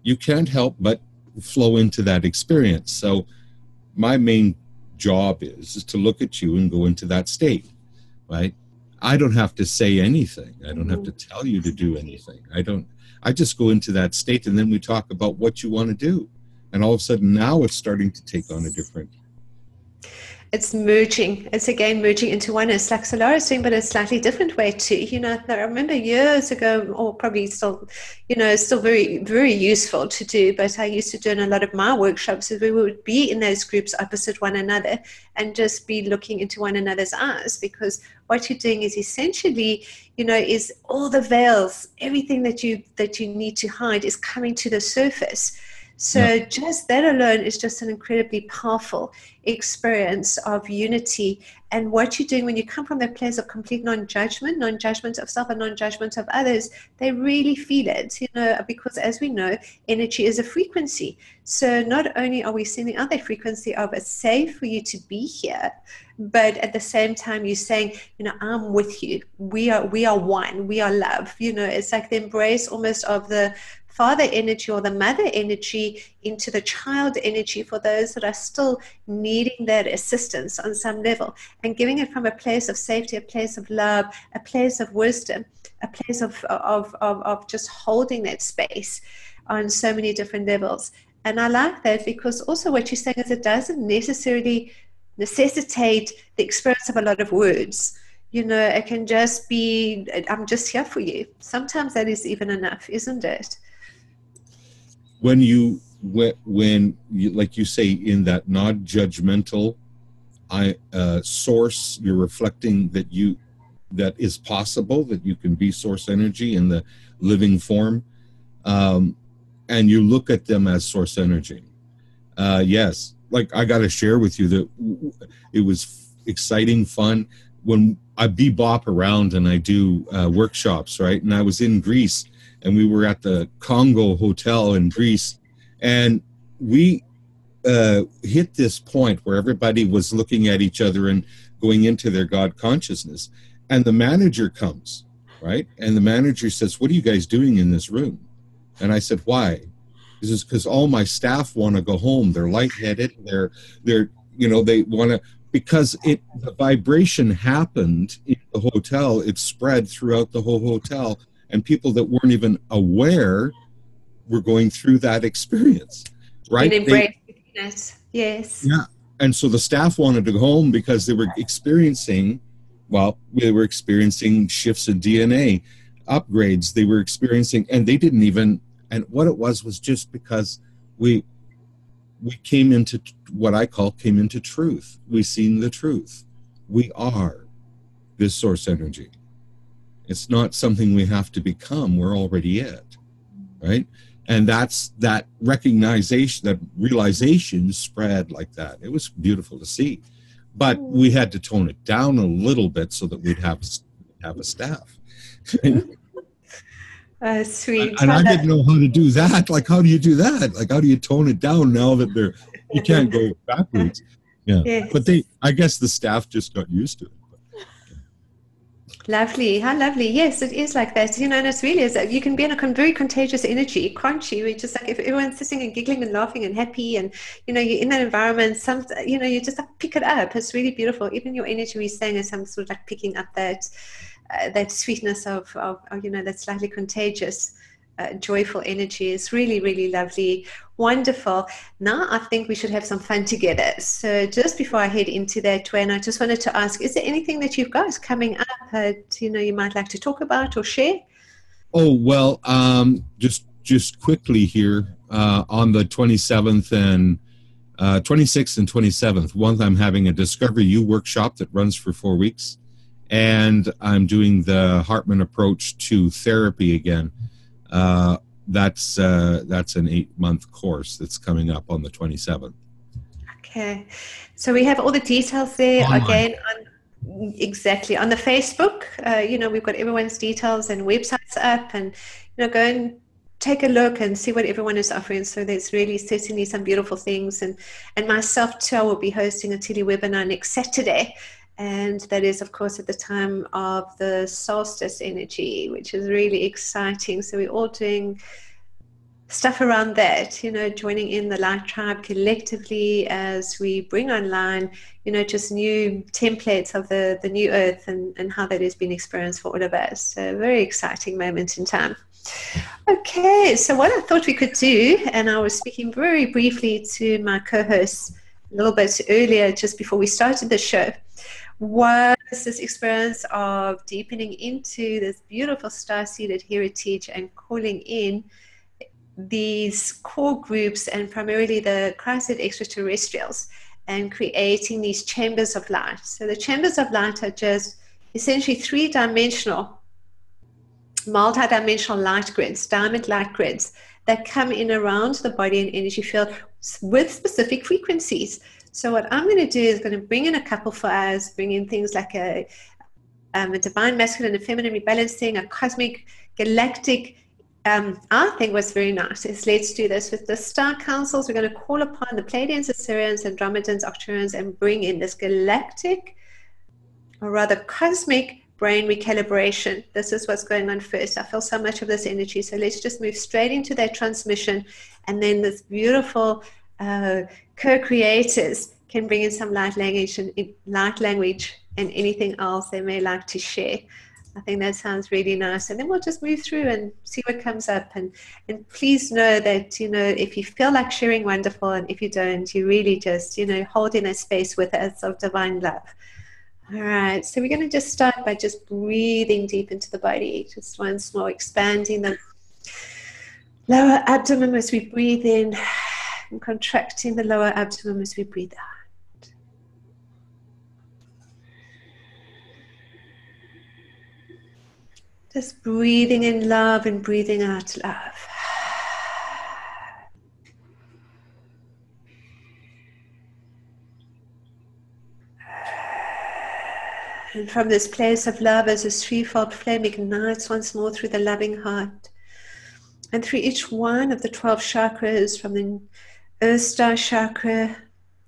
you can't help but flow into that experience. So my main job is to look at you and go into that state, right? I don't have to say anything. I don't have to tell you to do anything. I just go into that state, and then we talk about what you want to do. And all of a sudden now it's starting to take on a different. It's merging. It's again merging into oneness, like Solara's doing, but a slightly different way too. I remember years ago, or probably still, still very, very useful to do. But I used to do in a lot of my workshops, is we would be in those groups opposite one another and just be looking into one another's eyes, because what you're doing is essentially, is all the veils, everything that you need to hide is coming to the surface. So just that alone is just an incredibly powerful experience of unity. And what you're doing when you come from that place of complete non-judgment of self and non-judgment of others, they really feel it, because as we know, energy is a frequency. So not only are we sending out that frequency of it's safe for you to be here, but at the same time you're saying, I'm with you. We are one. We are love. It's like the embrace almost of the father energy or the mother energy into the child energy for those that are still needing that assistance on some level, and giving it from a place of safety, a place of love, a place of wisdom, a place of just holding that space on so many different levels. And I like that, because also what you're saying is it doesn't necessarily necessitate the experience of a lot of words. You know, it can just be, I'm just here for you. Sometimes that is even enough, isn't it? When you, like you say, in that non-judgmental source, you're reflecting that is possible, that you can be source energy in the living form, and you look at them as source energy. Yes, like I got to share with you that it was exciting, fun. When I bebop around and I do workshops, right? And I was in Greece, and we were at the Congo Hotel in Greece, and we hit this point where everybody was looking at each other and going into their God consciousness. And the manager comes, right? And the manager says, "What are you guys doing in this room?" And I said, "Why?" He says, "Because all my staff want to go home. They're lightheaded. They're you know, they want to." Because the vibration happened in the hotel, it spread throughout the whole hotel, and people that weren't even aware were going through that experience, right? Yes. Yeah, and so the staff wanted to go home because they were experiencing, well, they were experiencing shifts in DNA, upgrades they were experiencing, and they didn't even, and what it was just because we came into what I call came into truth. We seen the truth. We are this source energy. It's not something we have to become. We're already it, right? And that's that recognition, that realization spread like that. It was beautiful to see, but we had to tone it down a little bit so that we'd have a staff. Sweet. And I didn't know how to do that. Like, how do you do that? Like, how do you tone it down now that you can't go backwards? Yeah. Yes. But I guess the staff just got used to it. Lovely. How lovely. Yes, it is like that. You know, and it's really is that you can be in a very contagious energy, can't you? It's just like if everyone's sitting and giggling and laughing and happy, and, you know, you're in that environment, you know, you just like pick it up. It's really beautiful. Even your energy we're saying is some sort of like picking up that sweetness of, you know, that slightly contagious, joyful energy. Is really, really lovely. Wonderful. Now I think we should have some fun together. So just before I head into that, Dwayne, I just wanted to ask, is there anything that you've got coming up that, you know, you might like to talk about or share? Oh, well, just quickly here, on the 27th and 26th and 27th, I'm having a Discover You workshop that runs for 4 weeks. And I'm doing the Hartman approach to therapy again. That's an 8-month course that's coming up on the 27th. Okay, so we have all the details there again exactly on the Facebook. You know, we've got everyone's details and websites up, and, you know, go and take a look and see what everyone is offering. So there's really certainly some beautiful things, and myself too, I will be hosting a tele-webinar next Saturday. And that is, of course, at the time of the solstice energy, which is really exciting. So we're all doing stuff around that, you know, joining in the Light Tribe collectively as we bring online, you know, just new templates of the new earth and how that has been experienced for all of us. So a very exciting moment in time. Okay, so what I thought we could do, and I was speaking very briefly to my co-hosts a little bit earlier, just before we started the show, was this experience of deepening into this beautiful star-seeded heritage and calling in these core groups, and primarily the Christ-seed extraterrestrials, and creating these chambers of light. So the chambers of light are just essentially three-dimensional, multi-dimensional light grids, diamond light grids that come in around the body and energy field with specific frequencies. So what I'm going to do is going to bring in a couple for us, bring in things like a divine masculine and feminine rebalancing, a cosmic galactic. I think what's very nice is, let's do this with the star councils. We're going to call upon the Pleiadians, Assyrians, Andromedans, Octurians, and bring in this galactic, or rather cosmic, brain recalibration. This is what's going on first. I feel so much of this energy. So let's just move straight into that transmission, and then this beautiful co-creators can bring in some light language and anything else they may like to share. I think that sounds really nice. And then we'll just move through and see what comes up. And please know that, if you feel like sharing, wonderful. And if you don't, you really just, hold in a space with us of divine love. All right. So we're going to just start by just breathing deep into the body. Just once more, expanding the lower abdomen as we breathe in and contracting the lower abdomen as we breathe out. Just breathing in love and breathing out love. And from this place of love, as a threefold flame ignites once more through the loving heart and through each one of the 12 chakras, from the Earth Star chakra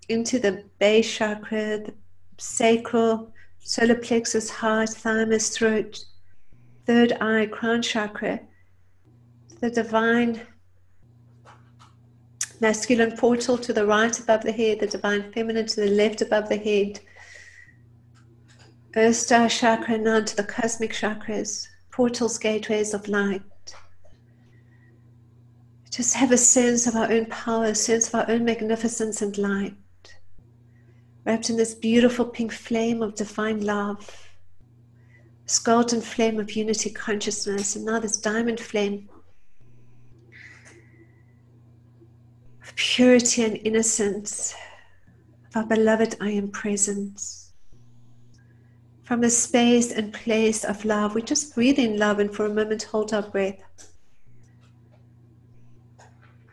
into the base chakra, the sacral, solar plexus, heart, thymus, throat, third eye, crown chakra, the divine masculine portal to the right above the head, the divine feminine to the left above the head, Earth Star chakra, now to the cosmic chakras, portals, gateways of light. Just have a sense of our own power, a sense of our own magnificence and light, wrapped in this beautiful pink flame of divine love. This golden flame of unity consciousness, and now this diamond flame of purity and innocence, of our beloved I Am presence. From the space and place of love, we just breathe in love and for a moment hold our breath.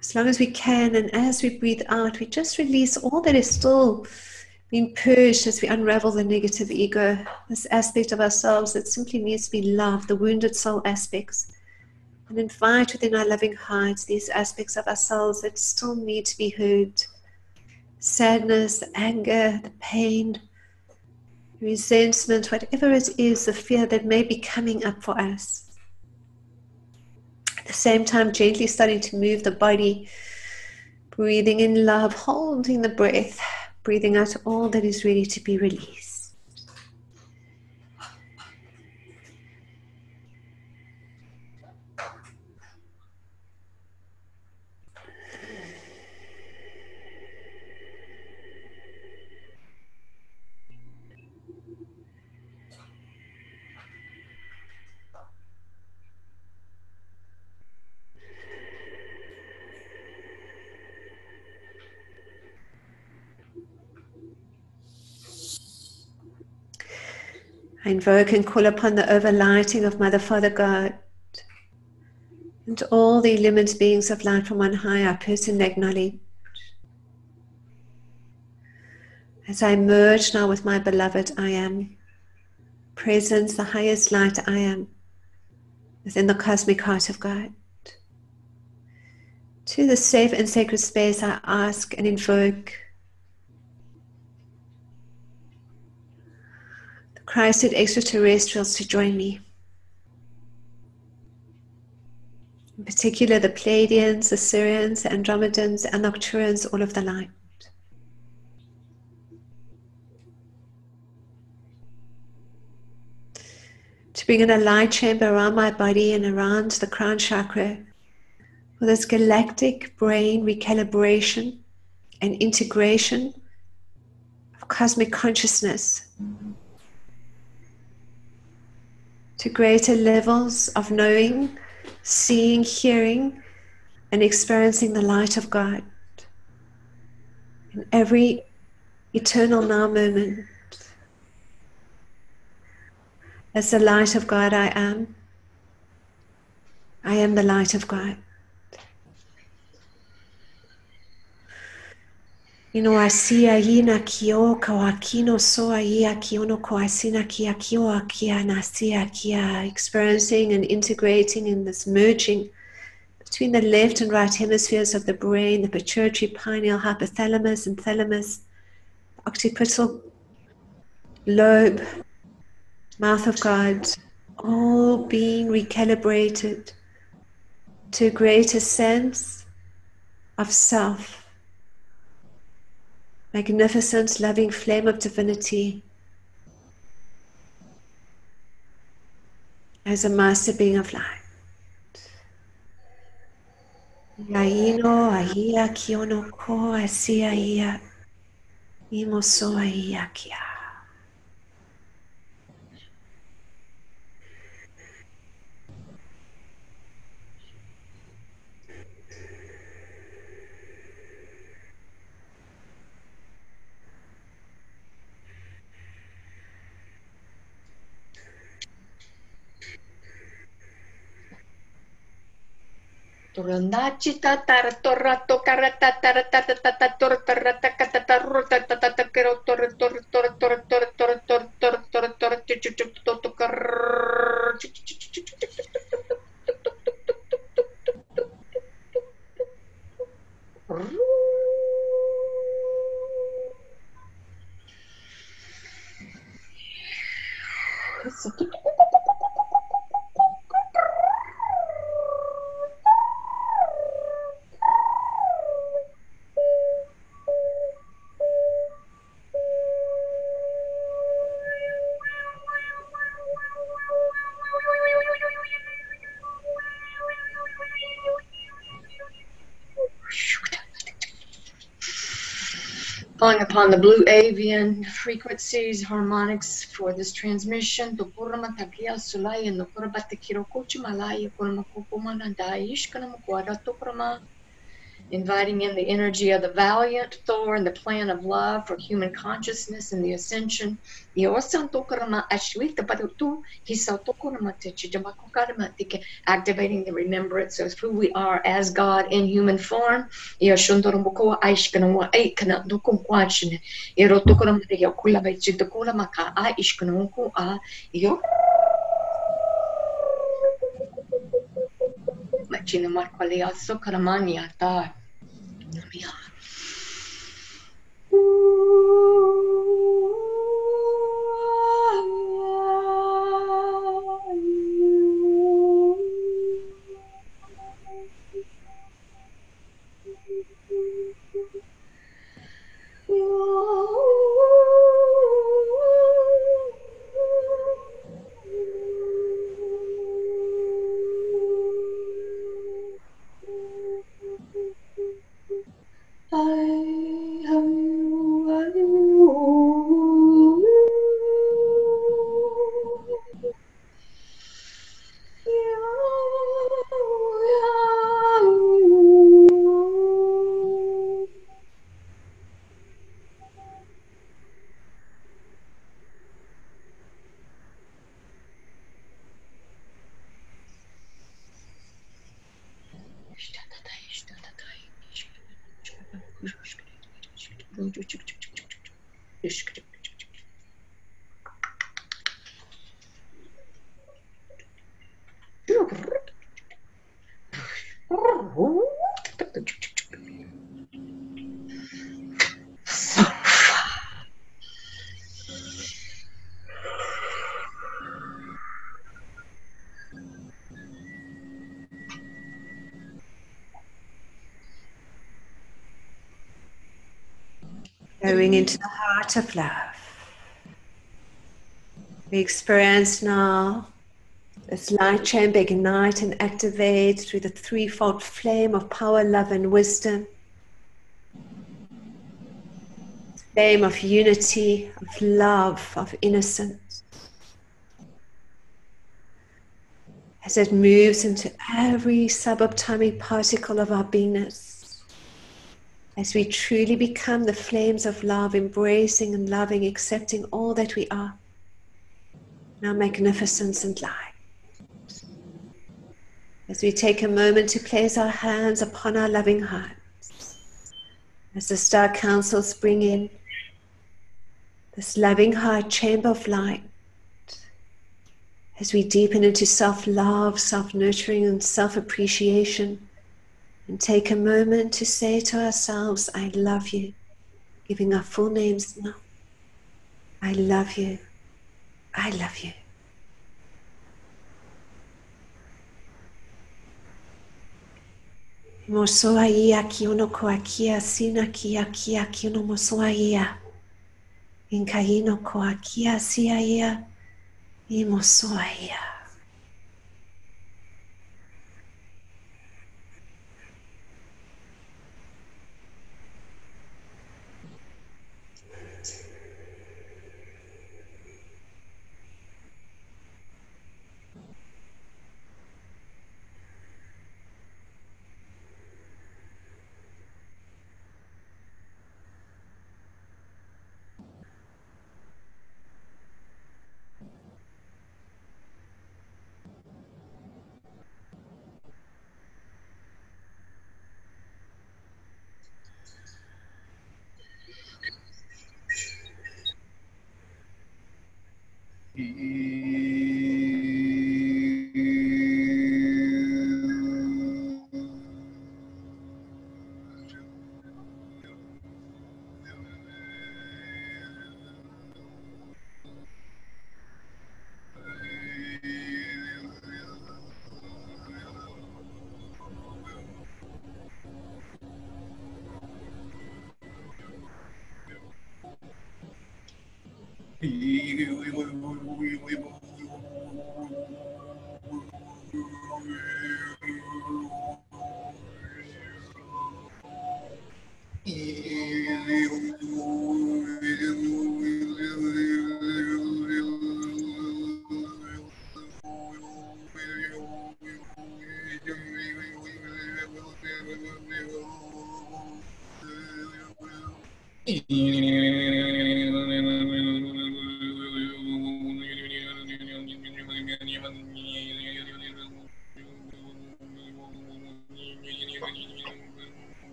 As long as we can, and as we breathe out, we just release all that is still being purged as we unravel the negative ego, this aspect of ourselves that simply needs to be loved, the wounded soul aspects, and invite within our loving hearts these aspects of ourselves that still need to be heard. Sadness, the anger, the pain, the resentment, whatever it is, the fear that may be coming up for us. At the same time, gently starting to move the body, breathing in love, holding the breath, breathing out all that is ready to be released. I invoke and call upon the overlighting of Mother, Father, God, and all the illumined beings of light from on high, I personally acknowledge. As I merge now with my beloved I Am presence, the highest light I Am, within the cosmic heart of God. To the safe and sacred space, I ask and invoke Christed extraterrestrials to join me. In particular, the Pleiadians, the Sirians, the Andromedans, and Nocturans, all of the light. To bring in a light chamber around my body and around the crown chakra for this galactic brain recalibration and integration of cosmic consciousness to greater levels of knowing, seeing, hearing, and experiencing the light of God in every eternal now moment. As the light of God I am the light of God. Ino asia ina kio kawakino so ia kiono koasina kia kio kia nasia kia, experiencing and integrating in this merging between the left and right hemispheres of the brain, the pituitary, pineal, hypothalamus and thalamus, occipital lobe, mouth of God, all being recalibrated to a greater sense of self. Magnificent, loving flame of divinity, as a master being of light. Iaino, aia, kiono ko, asia ia, imoso aia kia. Calling upon the blue avian frequencies, harmonics for this transmission. Inviting in the energy of the valiant Thor and the plan of love for human consciousness and the ascension. Activating the remembrance of who we are as God in human form. Machina Marqualia Sokaramaniata. Going into the heart of love. We experience now this light chamber ignite and activate through the threefold flame of power, love, and wisdom. Flame of unity, of love, of innocence. As it moves into every subatomic particle of our beingness. As we truly become the flames of love, embracing and loving, accepting all that we are. Now magnificence and light. As we take a moment to place our hands upon our loving hearts. As the star councils bring in this loving heart chamber of light. As we deepen into self-love, self-nurturing, and self-appreciation. And take a moment to say to ourselves, I love you, giving our full names now. I love you. I love you. Mosoaia kiono koakia sina kia kiono mosoaia. Inkaino koakia siaia. Imosoaia.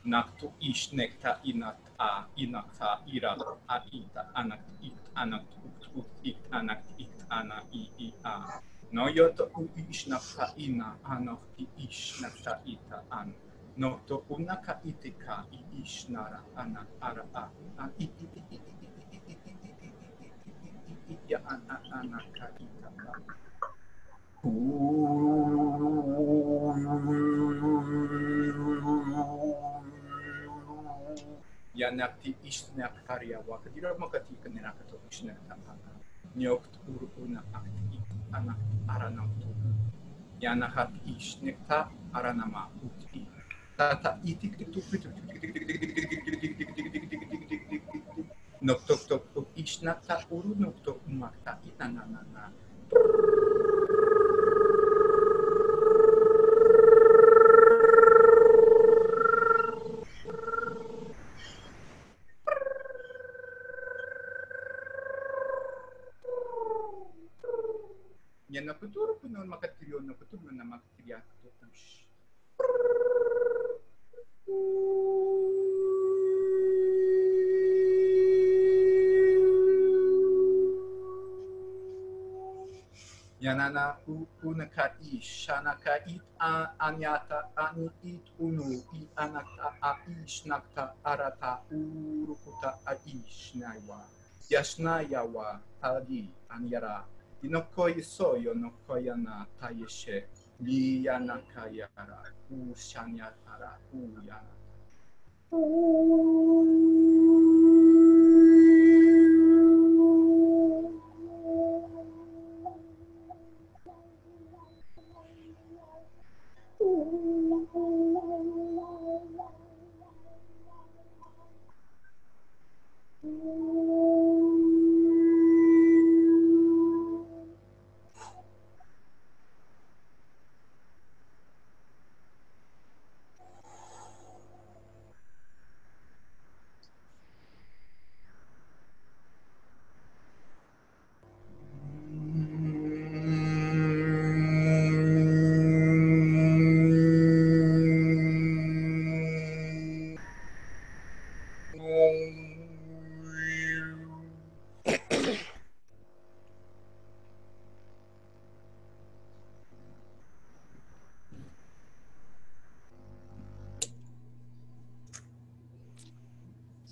Naktu ishnekta inata inakta irat aita anakt it anakt ut it anakt it ana I a no yoto ishnakta ina anakti ishnakta ita an no to unaka itika ishnara ana ara a ya anaka itaka Yanakti ishnaktarya wakadira makati kanirakato ishnaktarana nyokt uruna akti anak aranamtu yanahat ishnekta aranama uti tata itik noktok tok ishnakta uru noktok umakta itananana Yan nakuturo po noon makatiryo nakuturo na makatirya to push. Yanana unaka shana ka it anyata ani it unu I anakta aishnakta arata urukuta aishnaiwa yashnayawa tadi anyara Inokoi soyo no koyana tayeshe liyana kayara ushanyatara uyana.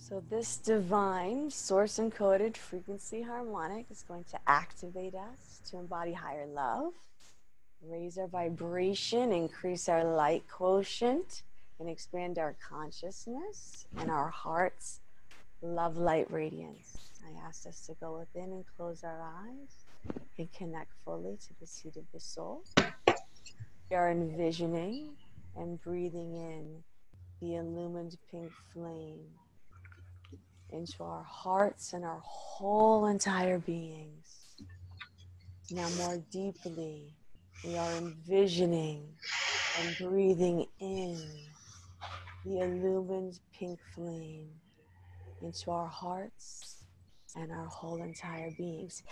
So this divine source encoded frequency harmonic is going to activate us to embody higher love, raise our vibration, increase our light quotient, and expand our consciousness and our heart's love light radiance. I asked us to go within and close our eyes and connect fully to the seat of the soul. We are envisioning and breathing in the illumined pink flame into our hearts and our whole entire beings. Now more deeply, we are envisioning and breathing in the illumined pink flame into our hearts and our whole entire beings.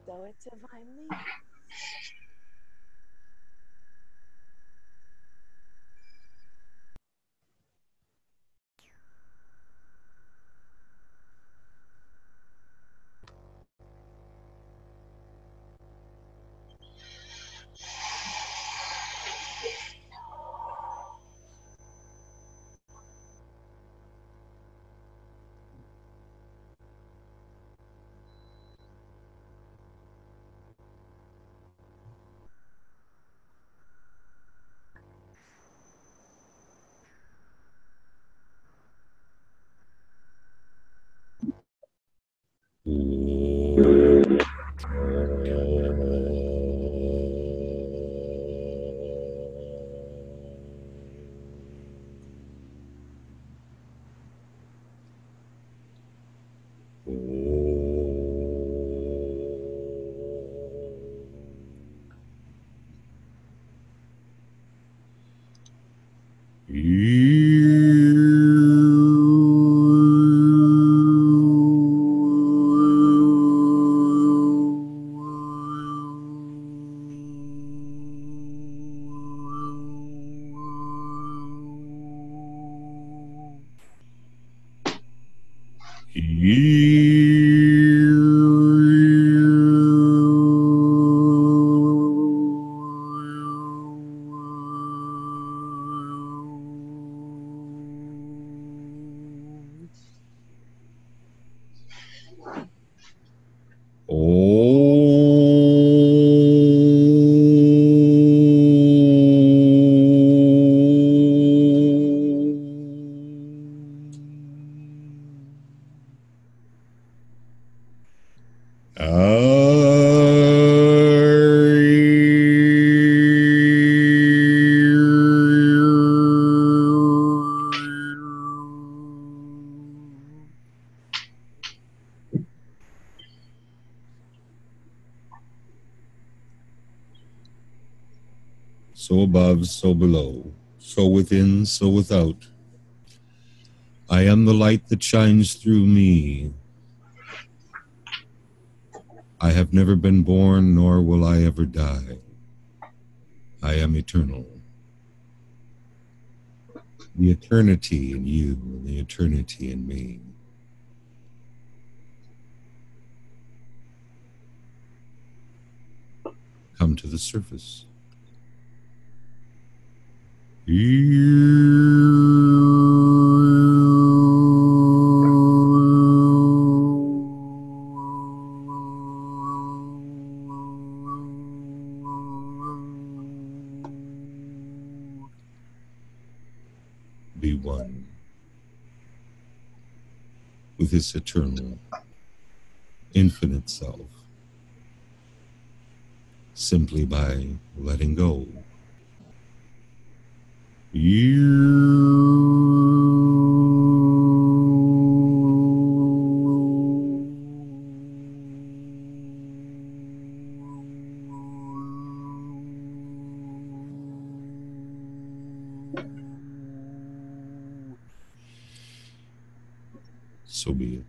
So it's divinely. so above, so below, so within, so without. I am the light that shines through me. I have never been born, nor will I ever die. I am eternal. The eternity in you and the eternity in me. Come to the surface. Be one with this eternal, infinite self, simply by letting go. So be it.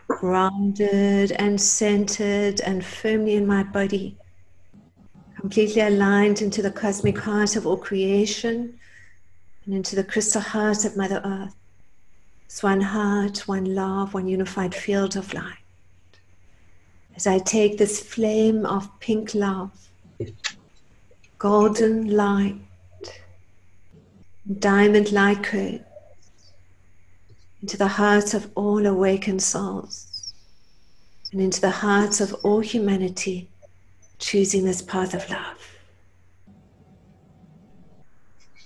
Grounded and centered and firmly in my body, completely aligned into the cosmic heart of all creation and into the crystal heart of Mother Earth. It's one heart, one love, one unified field of light. As I take this flame of pink love, golden light, diamond light current into the hearts of all awakened souls and into the hearts of all humanity choosing this path of love.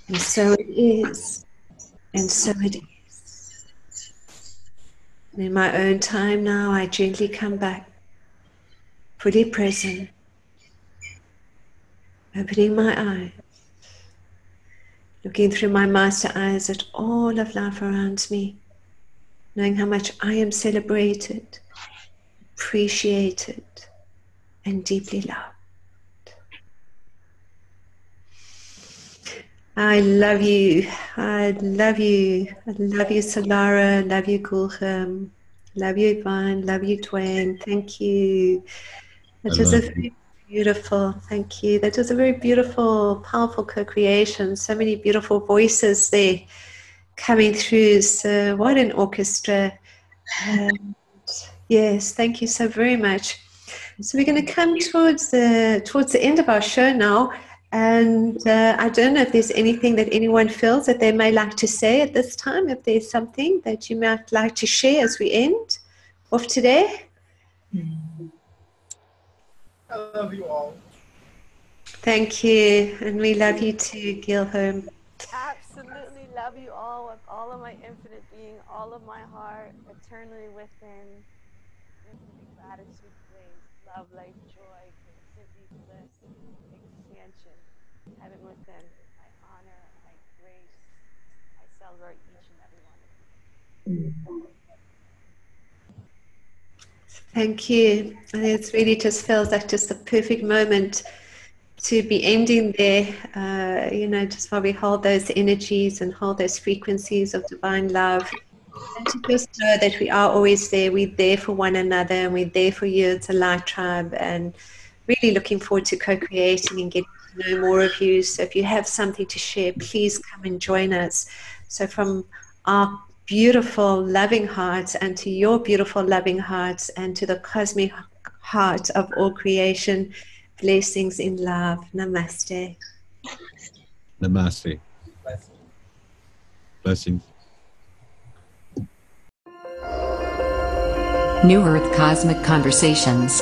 And so it is, and so it is. And in my own time now, I gently come back, fully present, opening my eyes, looking through my master eyes at all of life around me, knowing how much I am celebrated, appreciated, and deeply loved. I love you. I love you. I love you, Solara. I love you, Guilherme. Love you, Yvonne. Love you, Dwayne. Thank you. That was a very beautiful, thank you. That was a very beautiful, powerful co-creation. So many beautiful voices there coming through. So what an orchestra. And yes, thank you so very much. So we're going to come towards the end of our show now. And I don't know if there's anything that anyone feels that they may like to say at this time, if there's something that you might like to share as we end off today. I love you all. Thank you. And we love you too, Guilherme. Absolutely love you all with all of my infinite being, all of my heart, eternally within. Infinite gratitude, grace, love, life, joy, creativity, bliss, expansion, heaven within. I honor, I grace, I celebrate each and every one of you. Thank you. And it really just feels like just the perfect moment to be ending there, just while we hold those energies and hold those frequencies of divine love. And to just know that we are always there. We're there for one another, and we're there for you. It's a light tribe, and really looking forward to co-creating and getting to know more of you. So if you have something to share, please come and join us. So from our beautiful, loving hearts, and to your beautiful, loving hearts, and to the cosmic heart of all creation, blessings in love. Namaste. Namaste. Blessings. New Earth Cosmic Conversations.